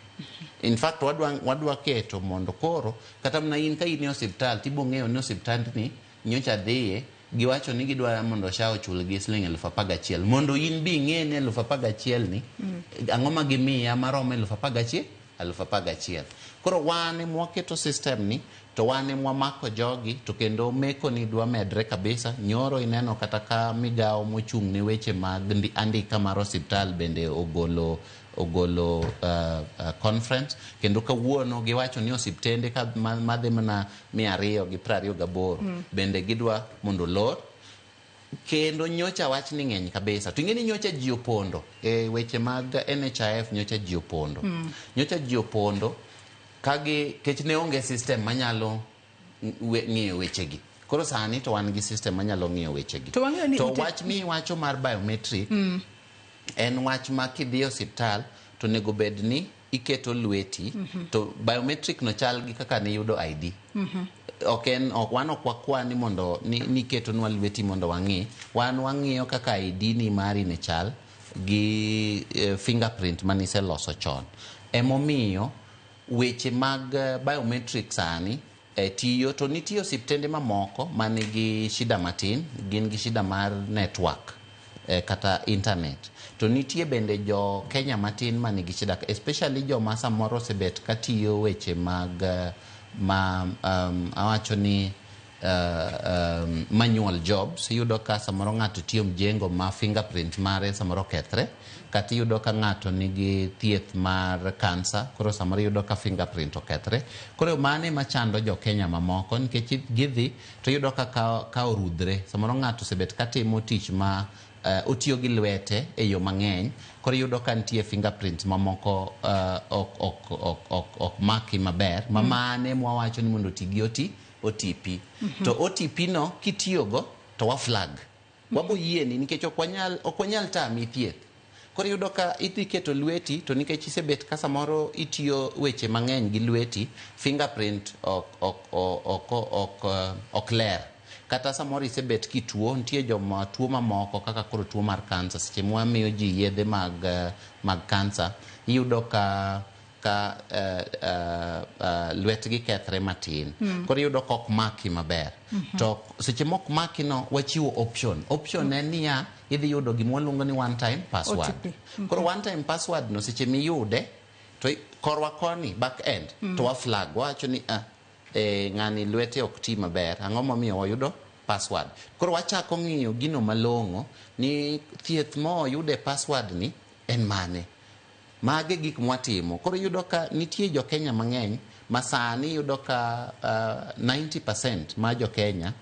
in fact wadwa keto mondo koro kata mna in ka in e osiptal tibong'eyo ni osiptand ni nyocha dhiye giwacho ni gidwa mondo SHA ochul gi siling 11,000 mondo in bi ing'e ni 11,000 ni ang'o ma gimiya maromo 11,000 koro wane mwaketo system ni to wane mwamako jogi to kendo meko ni dwa medre kabisa nyoro ineno kata ka migawo mochung' ne weche mag andika mar osiptal bende ogolo conference kendo kawuono giwacho ni osiptende ka madhi mana 228 bende gidwa mondo lor kendo nyocha wach ni ng'eny kabisa to ing'eni nyocha ji opondo e weche mag NHIF nyocha ji opondo kage kech ne onge system manyalo ng'iyo wechegi koro sani to wan gi system manyalo ng'iyo wechegi to wach mi wacho mar biometric en wach ma kidhi osiptal to nego bed ni iketo lweti to biometric no chal gi kaka ne yudo ID ok wan ok wakwani mondo niketo nwa lweti mondo wang'i wan wang'iyo kaka ID ni mari ne chal gi fingerprint manise loso chon emomiyo weche mag biometric sani tiyo to nitie osiptende mamoko manigi shida matin gin gi shida mar network kata internet to nitie bende jo Kenya matin manigi shida especially jo masa moro sebet katiyo weche mag awacho ni manual jobs, iyudo ka samoro ng'ato tiyo mjengo ma fingerprint mare samoro kethre, kata iyudo ka ng'ato nigi thieth mar kansa, koro samoro iyudo ka fingerprint okethre. Koro mane machando jo Kenya mamoko, nikech gidhi to iyudo ka orudhre. Samoro ng'ato osebet katimo tich ma otiyo gi lwete e yo mang'eny, koro iyudo ka nitie fingerprint mamoko ok maki maber, mane mwawacho ni mondo oti gi OTP. To OTP no kitiyogo to wa flag. Wabo yieni nikech ok wanyal tami thieth. Koro iyudo ka idhi keto lweti, to nikech isebet ka samoro itiyo weche mang'eny gi lweti, fingerprint ok ler. Kata samoro isebet kituo, nitie joma tuo mamoko kaka koro tuo mar kansa, seche mwamiyo ji yedhe mag kansa, iyudo ka lwetgi kethre matin. Koro iyudo ka ok maki maber. To seche mok maki no, wachiwo option. Option en niya, idhi yudo gima waluongo ni one time password. Koro one time password no seche miyude, to korwa koni back end, to wa flag, wacho ni ng'ani lwete ok ti maber, ang'o momiyo wayudo password. Koro wachako ng'iyo gino malong'o ni thieth moyude password ni en mane. Mage gik mwatimo. Koro yudo ka nitie jo Kenya mang'eny, masani yudo ka 90% ma jo Kenya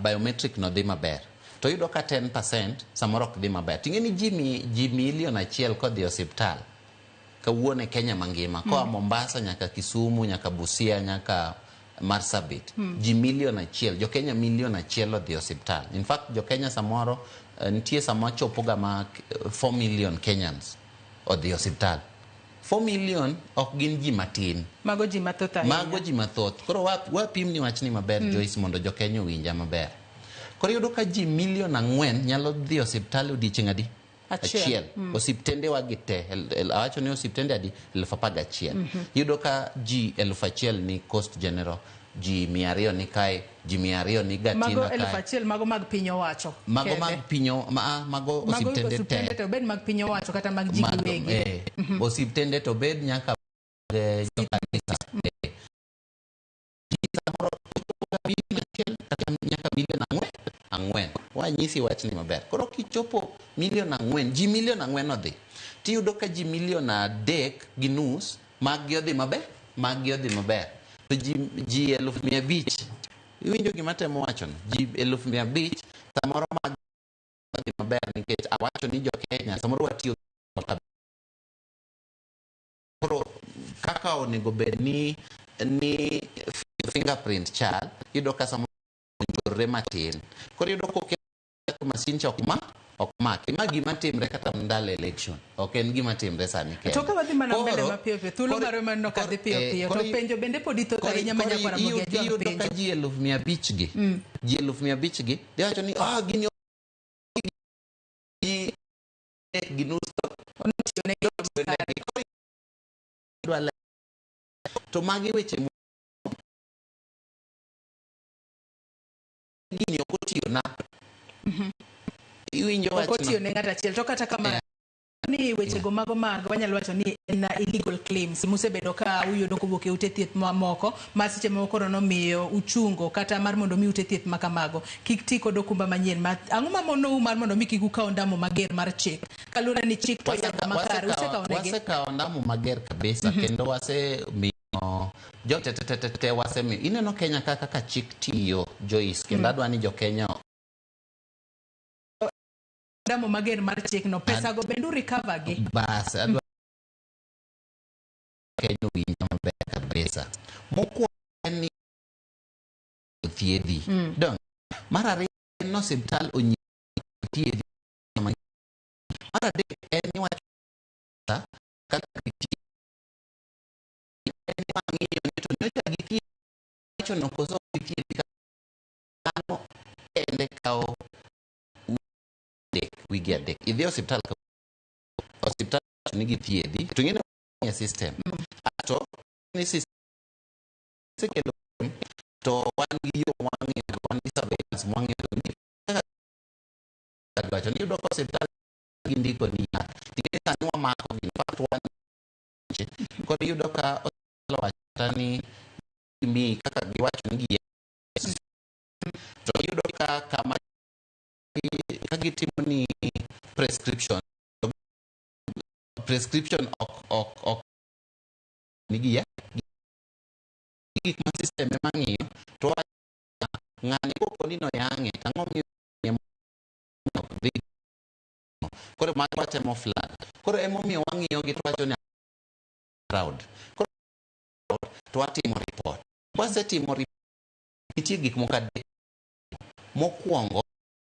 biometric no dhi maber. To yudo ka 10% samoro ok dhi maber. Ting'eni ji milion achiel kodhi osiptal kawuone Kenya mangima, koa Mombasa nyaka Kisumu, nyaka Busia, nyaka Marsabit. Ji milion achiel, jo Kenya milion achiel odhi osiptal. In fact, jo Kenya samoro nitie sama chopo gama 4 million Kenyans odhi osiptal. 4 million ok gin ji matin. Mago ji mathoth ahinya. Mago ji mathoth. Koro wapim ni wachni maber, Joyce, mondo jo Kenya winja maber. Koro yudo ka ji milion 4 nyalo dhi osiptal odiochieng' adi? Achiel. Osiptende wagi te, awacho ni osiptende adi? 11,000. Yudo ka ji 1,000 ni Coast General, ji 200 ni kae, ji 200 ni Gatina kae. Mago 1,000 mago mag piny owacho. Mago mag piny, mago osiptende te. Osiptende to bed mag piny owacho kata mag ji giwegi. Osiptende to bed nyaka kanisa. Nyaka milion 4. Wanyisi wachni maber. Koro kichopo milion 4, ji milion 4 odhi. Tiyudo ka ji milion 3 gi nus mag odhi maber, to ji 500,000. Iwinjo gima temo wacho no? Ji 500,000 samoro mag odhi maber, nikech awacho ni jo Kenya samoro watiyo. Koro kaka onego bed ni fingerprint chal, yudo ka samoro onjorre matin. Koro yudo ko masin cha ok maki. Ma gima timre kata ndalo election. Ok en gima timre sani Kenya. To ka wadhi mana mbele mapiyo piyo, thuolo mare manno kadhi piyo piyo. To penjo bende pod ithoth ahinya ma nyakwara mogia jwang penjo. Iyudo ka ji 500,000 gi. Ji 500,000 gi. Diwacho ni gini ginus to magi weche gini ok otiyo na. Iwinjo wachno. Ok otiyo ne ng'ato achiel. To kata kamano ni weche go mago wanyalo wacho ni en illegal claims. Musebedo ka uyudo kowuok e ute thieth mamoko ma seche moko nomiyo uchungo kata mar mondo mi ute thieth makamago kik ti kod okumba manyien. Ang'o ma monou mar mondo mi kik ukaw ndamo mager mar chik? Kaluwore ni chik to yanga makare usekaonegi. Wasekawo ndamo mager kabisa, kendo wasemiyo jotete wasemiyo. Ineno Kenya kaka chik tiyo, Joyce, kendo adwa ni jo Kenya ndamo mager mar chik no, pesa go bendu recover gi. Bas, adwa Kenya winja maber kabisa. Mokwongo ni thiedhi. Mar ariyo en no osiptal onyiso thiedhi. Mar adek en ni wacho kaka thiedhi en mang'iyo ni to nyocha gi thiedhi wacho no koso thiedhi kano ende kao wigi adek. Idhi osiptal nigi thiedhi to ng'e ni system ato ni system sekelo to wan gi yo wang'iyo, wan gi surveillance wang'iyo ni wacho ni yudo ka osiptal gi ndiko ni ting'e sani wamako gi fact wan kod yudo ka osiptal wacho ni mi kaka giwacho ni to yudo ka kama gitimo ni prescription ok nigi ya gik ma system mang'iyo to ng'ani kopo ni no yange ang'o miyo koro ma watemo flat koro emomiyo wang'iyo gi to wacho ni crowd koro to watimo report wasetimo report nitie gik moko adek mokwongo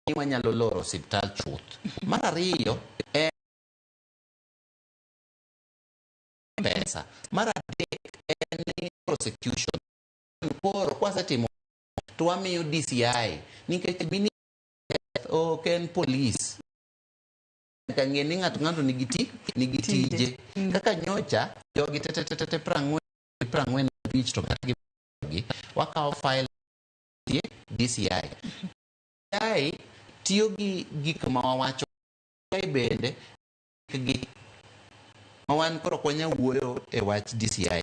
ni wanyalo loro osiptal chuth mar ariyo pesa mar adek en prosecution koro kwasetimo to wamiyo DCI nikech bini ken police ka ng'eni ng'ato nigi tije kaka nyocha jogi tete 45 to kata gi wakawo file DCI tiyo gi gik ma wawacho bende gi mawan koro kwanya wuoyo e wach DCI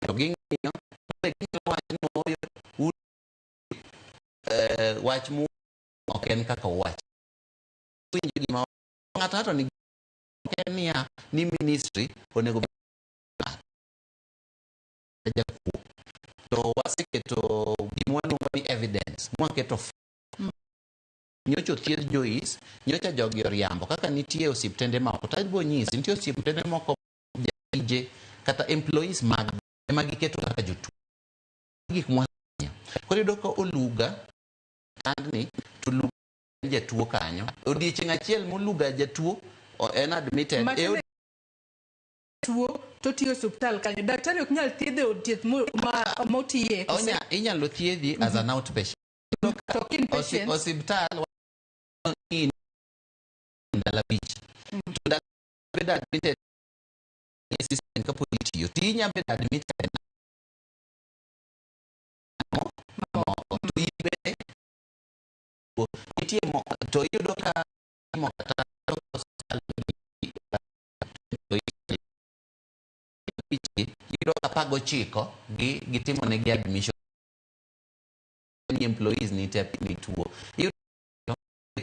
to ging'iyo wach mu ok en kaka wach winjo gima ng'ato ni Kenya ni ministry onego to waseketo gimwano ni evidence mwaketo nyocho thieth Joyce nyocha jogi oriambo kaka nitie osiptende moko tajbo nyisi nitie osiptende moko je kata employees mag giketo kaka jotuo gik mwanya koro yudo ka oluga andni to jatuo kanyo odiochieng' achiel moluga jatuo en admitted tuo to tiyo hospital kanyo daktari ok nyal thiedhe od thieth motiye inyalo thiedhi as an outpatient hospital in Dalabich to bed admitted assistant ka politiyo tinya bed admitted to ibe itie mo to yudo ka mo kata yudo ka pago chiko gitimo ne gi admission ni employees ni tep ni tuo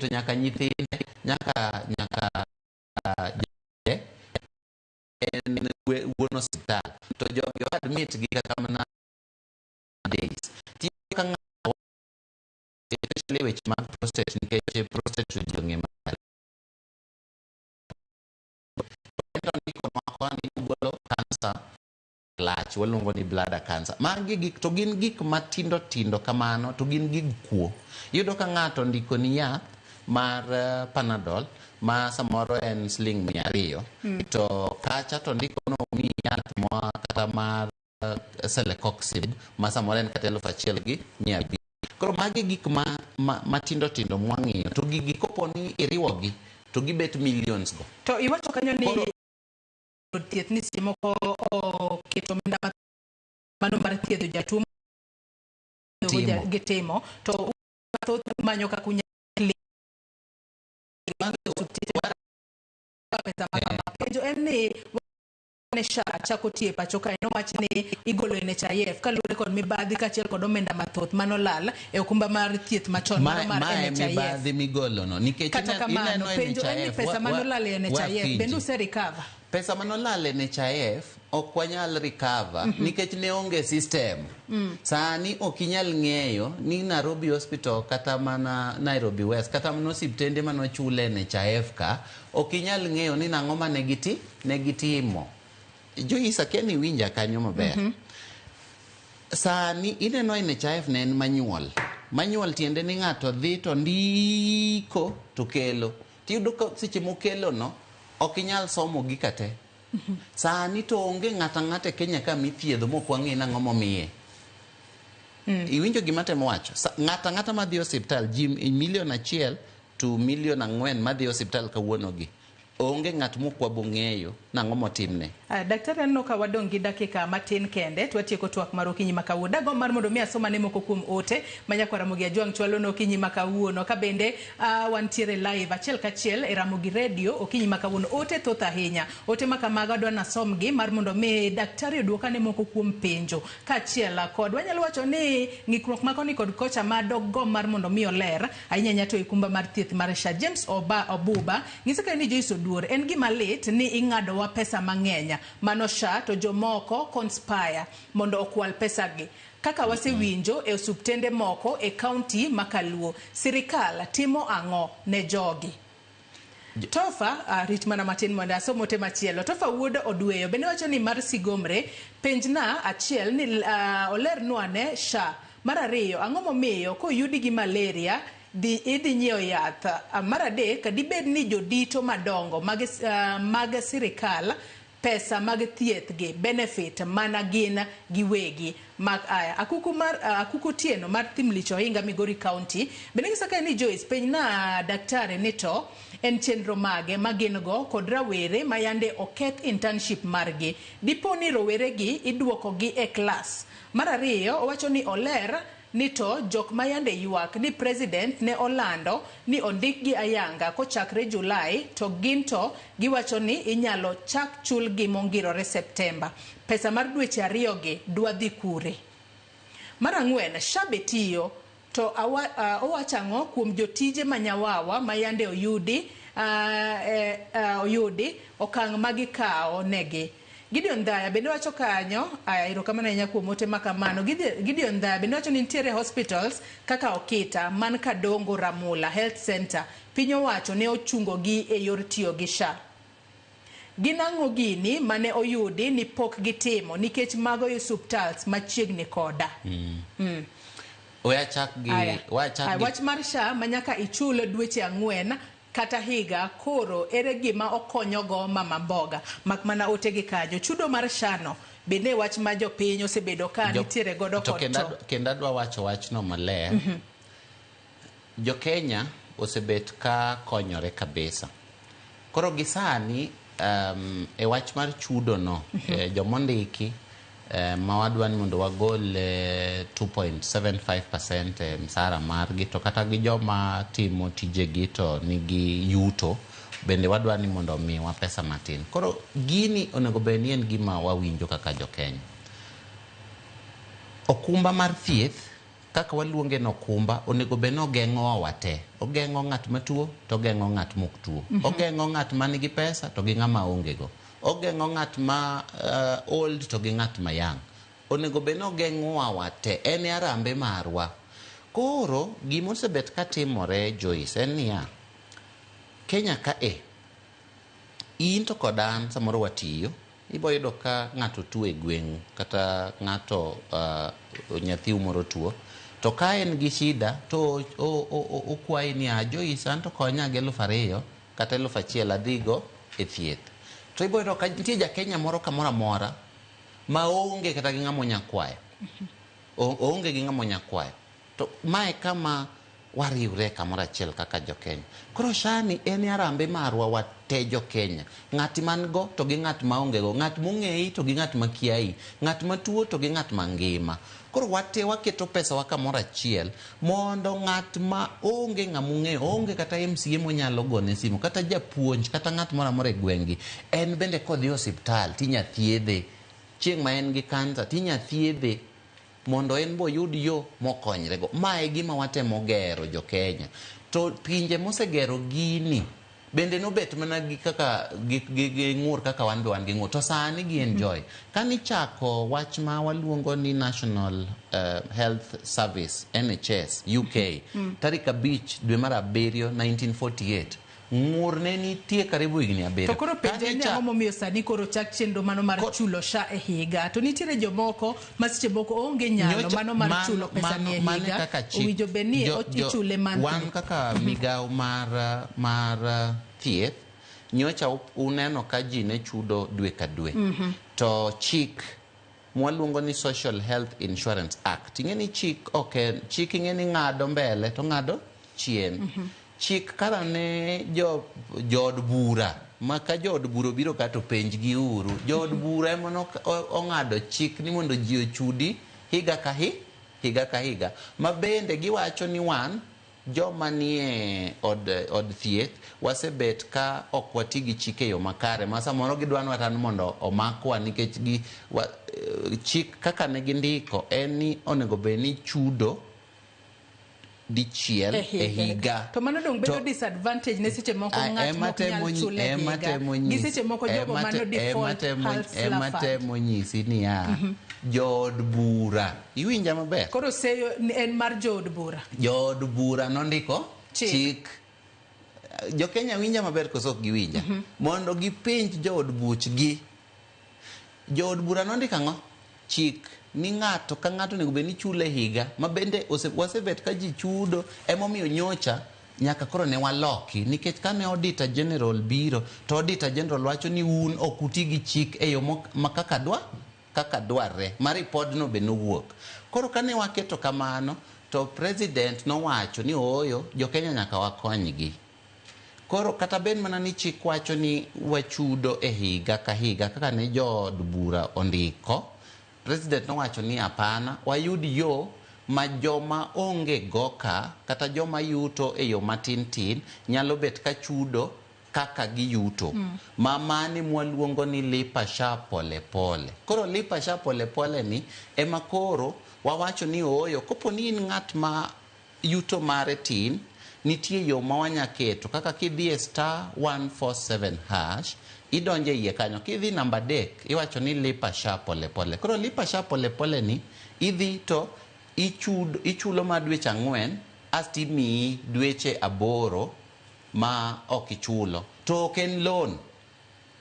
to nyaka nyithinde nyaka en wuon hospital to jogi admit gi kaka mana days tiyo ka ng'ato especially which mag prostate nikech prostate jonge mal to ndiko makoni golo cancer lach waluongo ni bladder cancer magi gik to gin gik matindo kamano to gin gik kuo yudo ka ng'ato ndiko ni yath mar Panadol ma samoro en sling 200 to kacha to ndiko no mi yath mo kata mar Celecoxib ma samoro en kata 1,200 koro magi gik matindo mwang'iyo to gigi koponi iriwogi to gibet millions go to iwacho kanyo ni thieth ni simo ko keto menda mano mar thiedho jatuo gitimo to thoth manyo ka kunya penjo en ni nesha chako tie pacho ka no wach ni igolo NHIF kaluwore kod mibadhi kachiel kod omenda mathoth mano lal e okumba mar thieth machon mar NHIF mibadhi migolo no nikech ineno penjo en ni pesa mano lal e NHIF bende use recover pesa mano lal e NHIF ok wanyal recover nikech ne onge system sani ok inyal ng'eyo ni Nairobi Hospital kata mana Nairobi West kata mana osiptende mano chule NHIF ka ok inyal ng'eyo ni nang'o ma negitimo Joyce akeni winja kanyo maber sani ineno NHIF ne en manual tiende ni ng'ato dhi to ndiko to kelo tiyudo ka seche mokelo no ok inyal somo gikate sani to onge ng'ata Kenya ka mithiedho mokwang'e nang'o momiye iwinjo gima temo wacho ng'ata madhi hospital ji 1 million to 1.4 million madhi hospital kawuono gi onge ng'at mokwabo ng'eyo nang'o motimne. Daktari anno ka wadong gi dakika matin kende twatieko twak mar okinyi makawuono. Dago mar mondo mi asoma ne moko kuom ote manyakwa Ramogi Ajwang' chwalo no okinyi makawuono ka bende wantiere live achiel kachiel e Ramogi Radio okinyi makawuono. Ote thoth ahinya. Ote makamago adwa nasom gi mar mondo mi daktari oduoka ne moko kuom penjo kaachiel kod wanyalo wacho ni ng'ikruok makoni kod kocha madoggo mar mondo mi oler ahinya nyato e kumba mar thieth mar SHA. James Obuba ng'ise ka ni Joyce Oduor en gima lit ni ing'ado wa pesa mang'enya mano SHA to jomoko conspire mondo okwal pesa gi. Kaka wasewinjo e osuptende moko e kaunti makaluo, sirikal timo ang'o ne jogi? Tofa rit mana matin mondo asomo te machielo. Tofa wuod Odweyo bende wacho ni mar sigomre penjna achiel ni olernwa ne SHA. Mar ariyo, ang'o momiyo koyudi gi malaria idhi nyiewo yath? Mar adek, dibed ni jodito madongo mag sirikal pesa mag thieth gi benefit mana gin giwegi mag aya. Akuku Tieno mar Thimlich Ohinga, Migori County bende gisaka ni Joyce penjna daktari ni to en chenro mage magin go kod rawere mayande oketh internship margi, dipo ni rowere gi iduoko gi e klas. Mar ariyo, owacho ni oler ni to jok mayande yuak ni president ne olando ni ondik gi ayanga kochakre Julai to ginto giwacho ni inyalo chak chul gi mongirore Septemba. Pesa mar dweche ariyo gi dwa dhi kure? Mar ang'wen, SHA betiyo to owachang'o kuom jotije manyawawa mayande oyudi okang' magikawo negi? Gideon Dhaya bende wacho kanyo, erokamano ahinya kuom ote makamano. Gideon Dhaya bende wacho ni nitiere hospitals kaka Okita man Kadongo Ramula Health Center piny owacho ne ochungo gi e yor tiyo gi SHA. Ginang'o gini mane oyudi ni pok gitimo nikech mago hospitals machiegni koda? Wach mar SHA manyaka ichul dweche 4 kata higa koro ere gima okonyogo mama mboga mak mana ote gi kanyo. Chudo mar SHA no bende wach ma jopiny osebedo ka nitiere godo kod to. Kendo adwa wacho wachno maler. Jo Kenya osebet ka konyore kabisa. Koro gisani e wach mar chudo no jomondiki ma wadwani mondo wagol 2.75% msara margi to kata gi joma timo tijegi to nigi yuto bende wadwani mondo miwa pesa matin. Koro gini onego bed ni en gima wawinjo kaka jo Kenya. Okumba mar thieth kaka waluonge no okumba onego bed ni ogeng'owa wate. Ogeng'o ng'at matuo to ogeng'o ng'at mok tuo. Ogeng'o ng'at manigi pesa to gi ng'ama ongego. Ogeng'o ng'at ma old to gi ng'at ma young. Onego bed ni ogeng'owa wate. En arambe marwa. Koro gima osebet ka timore Joyce en niya, Kenya ka in to kod an samoro watiyo, ibo yudo ka ng'ato tuo e gweng' kata ng'ato nyathi moro tuo, to ka en gi shida to okwayi ni Joyce an to konya gi 2,000 kata 1,000 adhigo e thieth. To ibo yudo ka nitie ja Kenya moro kamoro amora ma onge kata gi ng'amo nyakwayo. Onge gi ng'amo nyakwayo. To mae kama wariure kamoro achiel kaka jo Kenya. Koro SHA ni en arambe marwa wate jo Kenya. Ng'at man go to gi ng'at ma onge go, ng'at mong'eyi to gi ng'at ma kiayi, ng'at matuo to gi ng'at mangima. Koro wate waketo pesa wa kamoro achiel mondo ng'at ma onge ng'among'eyo, onge kata MCA monyalo gone simu, kata japuonj, kata ng'at moro amora e gweng'gi, en bende kodhi osiptal tinya thiedhe. Chieng' ma en gi kansa tinya thiedhe mondo en bo yud yo mokonyrego. Mae gima watemo gero jo Kenya. To pinje mosegero gini bende nobet mana gi kaka gi ng'ur kaka wan be wan gi ng'ur. To sani gi enjoy. Kani chako wach ma waluongo ni National Health Service NHS UK tarik 5 dwe mar 7 1948 ng'ur ne nitie karibu higni 7. To koro penje ni ang'o momiyo sani koro chak chenro mano mar chulo SHA e higa. To nitiere jomoko masiche moko onge nyalo mano mar chulo pesa ni e higa. Owinjo bed ni ichule monthly. Wan kaka migawo mar thieth nyocha uneno ka ji ne chudo dwe ka dwe. To chik mwaluongo ni Social Health Insurance Act ing'eni chik chik ing'eni ng'ado mbele to ng'ado chien. Chik kara ne jod bura maka jood buro biro kato penj gi uru jood bura ema ong'ado chik ni mondo ji ochudi higa ka higa ma bende giwacho ni wan joma nie od thieth wasebet ka ok wati gi chike yo makare ma samoro gidwano watan mondo omakwa nikech chik kaka ne gindiko en ni onego bed ni chudo dichiel e higa to mano dong bedo disadvantage ne seche moko ng'at mok nyal chule higa gi seche moko jogo mano default ematemo nyisi niya jood bura iwinja maber koro seyo en mar jood bura nondiko chik Jo-Kenya winja maber koso ok giwinja mondo gipenj jood buchgi jood bura nondiko ang'o chik ni ng'ato ka ng'ato nego bed ni chule higa ma bende wasebet ka ji chudo emomiyo nyocha nyaka koro ne waloki nikech kane Auditor General biro to Auditor General wacho ni un ok uti gi chik e yo ma kaka dwarre ma ripodno be nowuok koro kane waketo kamano to president nowacho ni oyo Jo-Kenya nyaka wakonygi koro kata ben mana ni chik wacho ni wachudo e higa ka higa kaka ne jood bura ondiko president nowacho ni apana wayud yo ma joma onge goka kata joma yuto e yo matin nyalo bet ka chudo kaka giyuto mane mwaluongo ni lipa sha pole koro lipa sha pole ni ema koro wawacho ni oyo kopo ni in ng'at ma yuto mare tin nitie yo ma wanyaketo kaka kidhie *147# idonje iye kanyo kidhi namba 3 iwacho ni lipa sha pole koro lipa sha pole ni idhi to ichulo ma dweche 4 asti mi dweche 8 ma ok ichulo to ok en loan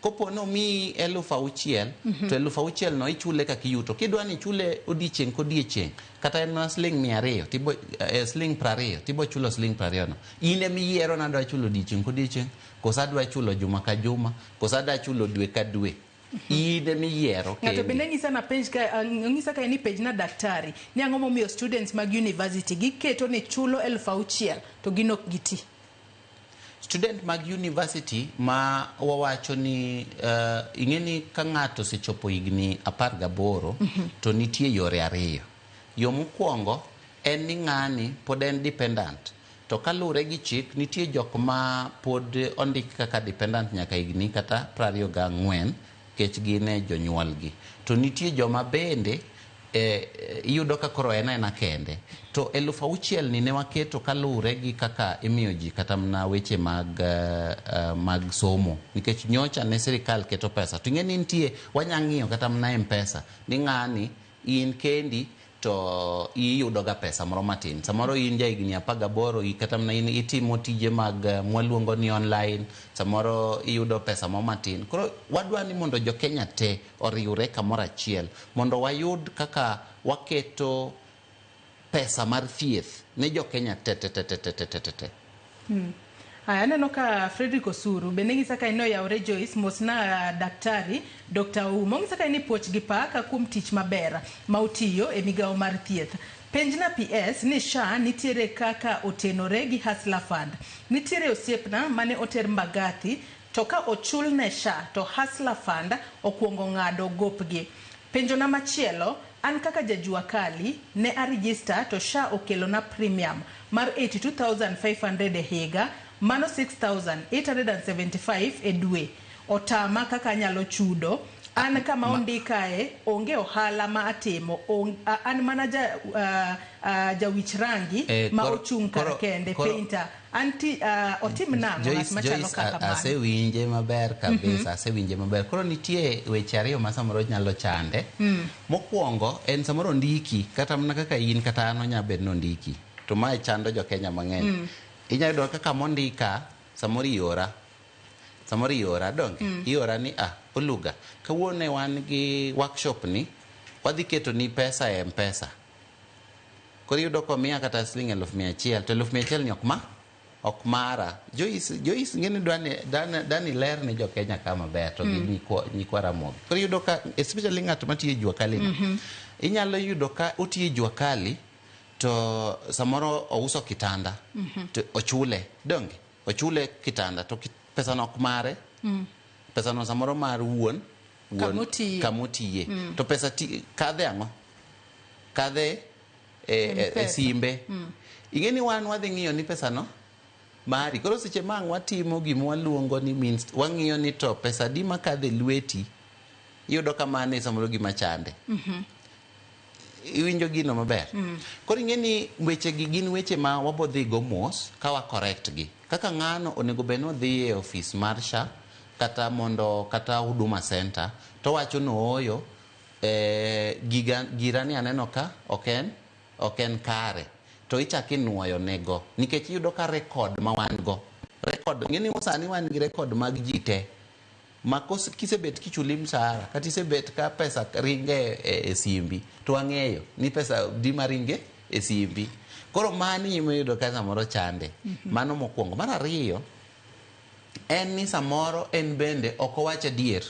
kopo no mi 6,000 to 6,000 no ichule kaka iyuto kidwa ni chule odiechieng' kodiechieng' kata en sling 200 tibo sling 20 tibo chulo sling 20 no ine miyiero na dwa chulo odiechieng' kodiechieng' kosa dwa chulo juma ka juma kosa dwa chulo dwe ka dwe ine miyiero ng'ato bende ng'isa na penj ka ng'isa ka ni page na daktari ni ang'o momiyo students mag university giketo ni chulo 6,000 to ginok giti student mag university ma wawacho ni ing'eni ka ng'ato sechopo higni 18 to nitie yore ariyo yo mokwongo en ni ng'ani pod en dependent to kalure gi chik nitie jok ma pod ondik kaka dependent nyaka higni kata 24 kech gine jonyuolgi to nitie joma bende iyudo ka koro ena kende to 6,000 ni ne waketo kalure gi kaka imiyo ji kata mna weche mag somo nikech nyocha ne sirikal keto pesa to ing'eni nitie wanyang'iyo kata mna M-Pesa ni ng'ani in kendi to iyudo ga pesa moro matin samoro in ja higni 18 kata mna in itimo tije mag mwaluongo ni online samoro iyudo pesa moro matin koro wadwa ni mondo Jo-Kenya te oriwre kamoro achiel mondo wayud kaka waketo pesa mar thieth ne Jo-Kenya te Aya aneno ka Fredrick Osuru bende ng'isa ka ino yawre Joyce mosna daktari Dr. Umo ng'isa ka ni poch gi paka kuom tich maber ma utiyo e migawo mar thieth penjna PS ni SHA nitiere kaka otenore gi Hustler Fund nitiere osiepna mane oter Mbagathi to ka ochul ne SHA to Hustler Fund okuongo ng'ado gopgi penjona machielo an kaka jajua kali ne a register to SHA okelo na premium mar 82,500 e higa mano 6,875 e dwe otama kaka nyalo chudo an kama ondikae onge ohala ma atimo an mana jawich rangi ma ochung' kar kende painter anti otim nang'o ng'at machalo kaka mano asewinje maber kabisa asewinje maber koro nitie weche ariyo ma samoro nyalo chande mokwongo en samoro ndiki kata mana kaka in kata an onya bed no ndiki to mae chando Jo-Kenya mang'eny inyayudo kaka mondika samoro iora donge iora ni Oluga kawuone wan gi workshop ni wadhi keto ni pesa e M-Pesa koro iyudo ko miya kata sling 100,000 to 100,000 ni ok mara Joyce ngene dani ler ni Jo-Kenya kama ber to gi nyikwa Ramogi koro iyudo ka especially ng'at matiyo Jua Kali inyalo yudo ka otiyo Jua Kali to samoro ouso kitanda to ochule donge ochule kitanda to pesa nok mare pesa no samoro mar wuon kamotiye to pesa kadhe ang'o kadhe e simbe ing'eni wan wadhi ng'iyo ni pesa no mari koro seche mang watimo gima waluongo ni means wang'iyo ni to pesa di makadhe lweti iyudo kamane samoro gima chande iwinjo gino maber koro ing'eni weche gi gin weche ma wabodhi go mos kawa correct gi kaka ng'ano onego bed nodhi e ofis mar SHA kata Huduma Center to wacho nooyo girani aneno ka ok en kare to ichaki nuoyo nego nikech iyudo ka rekod ma wan go rekod ng'eni sani wan gi rekod mag ji te makos kisebet kichuli mshahara kata isebet ka pesa ringe e simbi to ang'eyo ni pesa di maringe e simbi koro mani imeyudo ka samoro chande mano mokwongo mar ariyo en ni samoro en bende ok owach adier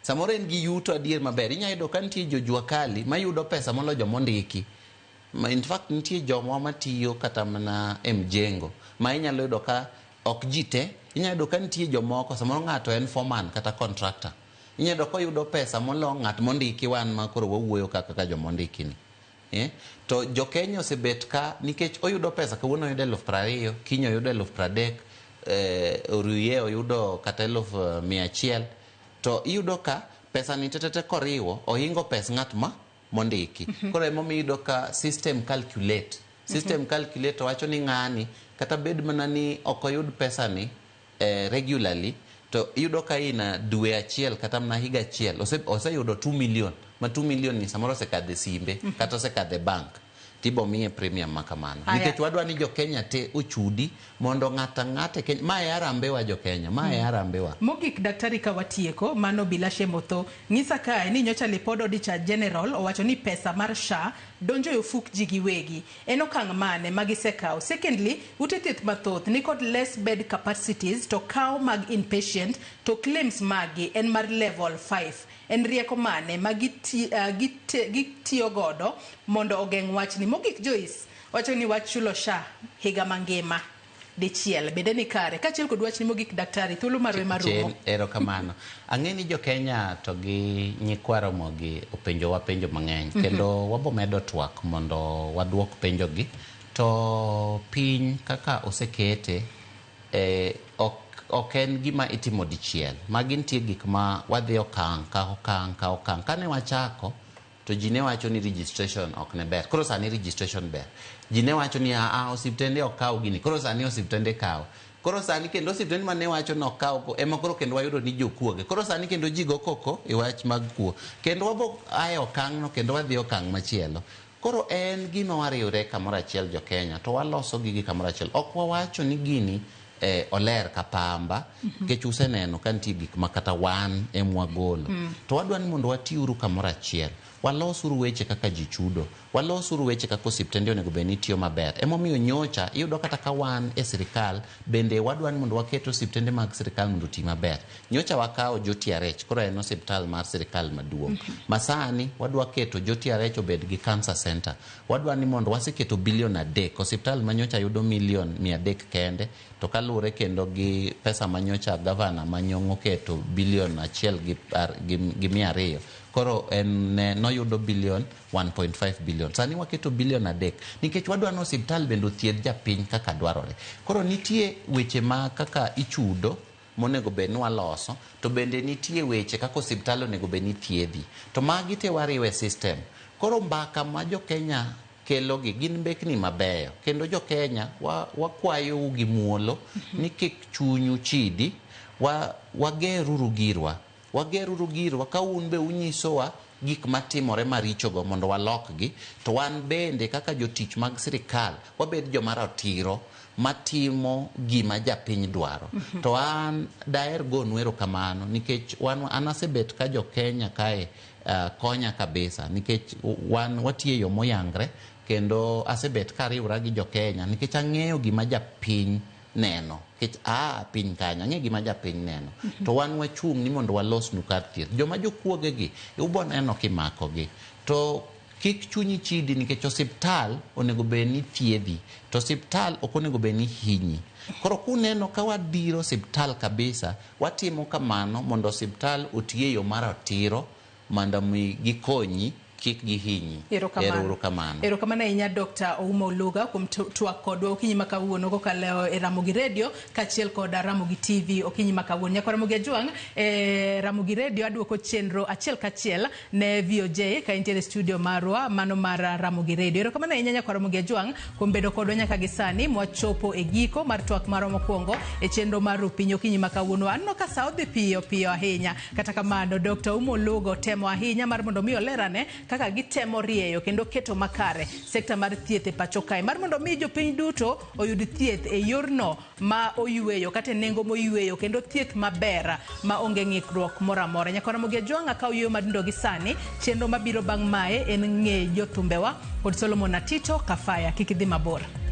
samoro en gi yuto adier maber inyayudo ka nitie jojua kali mayudo pesa molo jomondiki in fact nitie jomwa matiyo kata mana e mjengo ma inyalo yudo ka ok jite inyayudo ka nitie jomoko samoro ng'ato en foreman kata contractor inyayudo ka oyudo pesa molo ng'at mondiki wan ma koro wawuoyo kaka jomondiki ni to jokenya osebet ka nikech oyudo pesa kawuono oyudo 20,000 kinyo oyudo 30,000 oruye oyudo kata 100,100 to iyudo ka pesa ni tetete koriwo ohingo pesa ng'at ma mondiki koro emomiyo iyudo ka system calculate wacho ni ng'ani kata bed mana ni ok oyud pesa ni regularly to iyudo ka ina dwe achiel kata mana higa achiel oseyudo 2 million ma 2 million ni samoro osekadhe simbe kata osekadhe bank tibo miye premium makamano nikech wadwa ni jokenya te ochudi mondo ng'ata Kenya ma yarambewa jokenya ma yarambewa mogik daktari kawatieko mano bila shemotho ng'isa kae ni nyocha lipod Auditor General owacho ni pesa mar SHA donjo e ofuk ji giwegi en okang' mane magisekawo secondly ute thieth mathoth ni kod less bed capacities to kaw mag inpatient to claims magi en mar level 5 en rieko mane gitiyo godo mondo ogeng' wachni mogik Joyce wacho ni wach chulo SHA higa mangima dichiel bede ni kare kachiel kod wachni mogik daktari thuolo marwe marumo erokamano ang'eni jokenya to gi nyikwaro mogi openjo penjo mang'eny kendo wabo medo twak mondo waduok penjo gi to piny kaka osekete ok en gima itimo dichiel magi nitie gik ma wadhi okang' ka okang' kane wachako to ji ne wacho ni registration ok ne ber koro sani registration ber ji ne wacho ni osiptende ok kaw gini koro sani osiptende kaw koro sani kendo osiptende mane wacho no kaw ema koro kendo wayudo ni jokuoge koro sani kendo ji go koko e wach mag kuo kendo wabo aye okang' no kendo wadhi okang' machielo koro en gima wariwre kamoro achiel jokenya to waloso gigi kamoro achiel ok wawacho ni gini oler kapamba kech useneno ka nitie gik makata wan emwagolo to wadwa ni mondo watiuru kamoro achiel walosuru weche kaka ji chudo walosuru weche kaka osiptende onego bed ni tiyo maber emomiyo nyocha iyudo kata ka wan e sirikal bende wadwa ni mondo waket osiptende mag sirikal mondo oti maber nyocha wakawo jo TRH koro en osiptal mar sirikal maduong' masani wadwa keto jo TRH obed gi cancer center wadwa ni mondo waseketo bilion 3 osiptal manyocha yudo milion 300 kende to kaluwore kendo gi pesa manyocha gavana manyong'o keto bilion 1 gi 200 koro noyudo bilion 1.5 bilion sani waketo bilion 3 nikech wadwa ni osiptal bende othiedh japiny kaka dwarore koro nitie weche ma kaka ichudo monego bed ni waloso to bende nitie weche kaka osiptal onego bed ni thiedhi to magi te wariwe system koro mbaka ma jokenya kelo gi gin mbekni mabeyo kendo jokenya wakwayo gi muolo ni kik chunyu chidi wageruru girwa ka un be unyisowa gik matimore marichogo mondo walokgi to wan bende kaka jotich mag sirikal wabed joma ratiro matimo gima japiny dwaro to an daher gonu erokamano nikech an asebet ka jokenya kae konya kabisa nikech wan watie yo moyangre kendo asebet kariwra gi jokenya nikech ang'eyo gima japiny neno kech piny kanya ng'e gima japiny neno to wan wachung' ni mondo walosnu kar thieth joma jokuoge gi uboneno kimako gi to kik chunyi chidi nikech osiptal onego bed ni thiedhi to osiptal ok onego bed ni hinyi. Koro kuneno ka wadiro osiptal kabisa, watimo kamano mondo osiptal otie yo mar ratiro mondo mi gikonyi kik gihinyi. Erokamano ahinya Dr. Ouma Oluga kuom twak kodwa okinyi ma kawuono kokalo e Ramogi Radio kaachiel kod Ramogi TV okinyi ma kawuono. Nyaka Ramogi Ajwang' Ramogi Radio aduoko chenro achiel kachiel ne VOJ ka intiere studio marwa mano mar Ramogi Radio. Erokamano ahinya nyaka Ramogi Ajwang' kuom bedo kodwa nyaka gisani mwachopo e giko mar twak marwa mokwongo e chenro mar Rupiny okinyi ma kawuono. Anno ka sa odhi piyo ahinya, kata kamano Dr. Ouma Oluga otemo ahinya mar mondo mi olerane kaka gitemo rieyo kendo keto makare sekta mar thieth e pacho kae mar mondo mi jopiny duto oyud thieth e yorno ma oyueyo kata nengo moyueyo kendo thieth maber ma onge ng'ikruok moro amora. Nyaka Ramogi Ajwang' akaw yo madundo gi sani, chenro mabiro bang' mae en ng'e jothumbewa kod Solomon Atito Kafaya. Kik idhi mabor.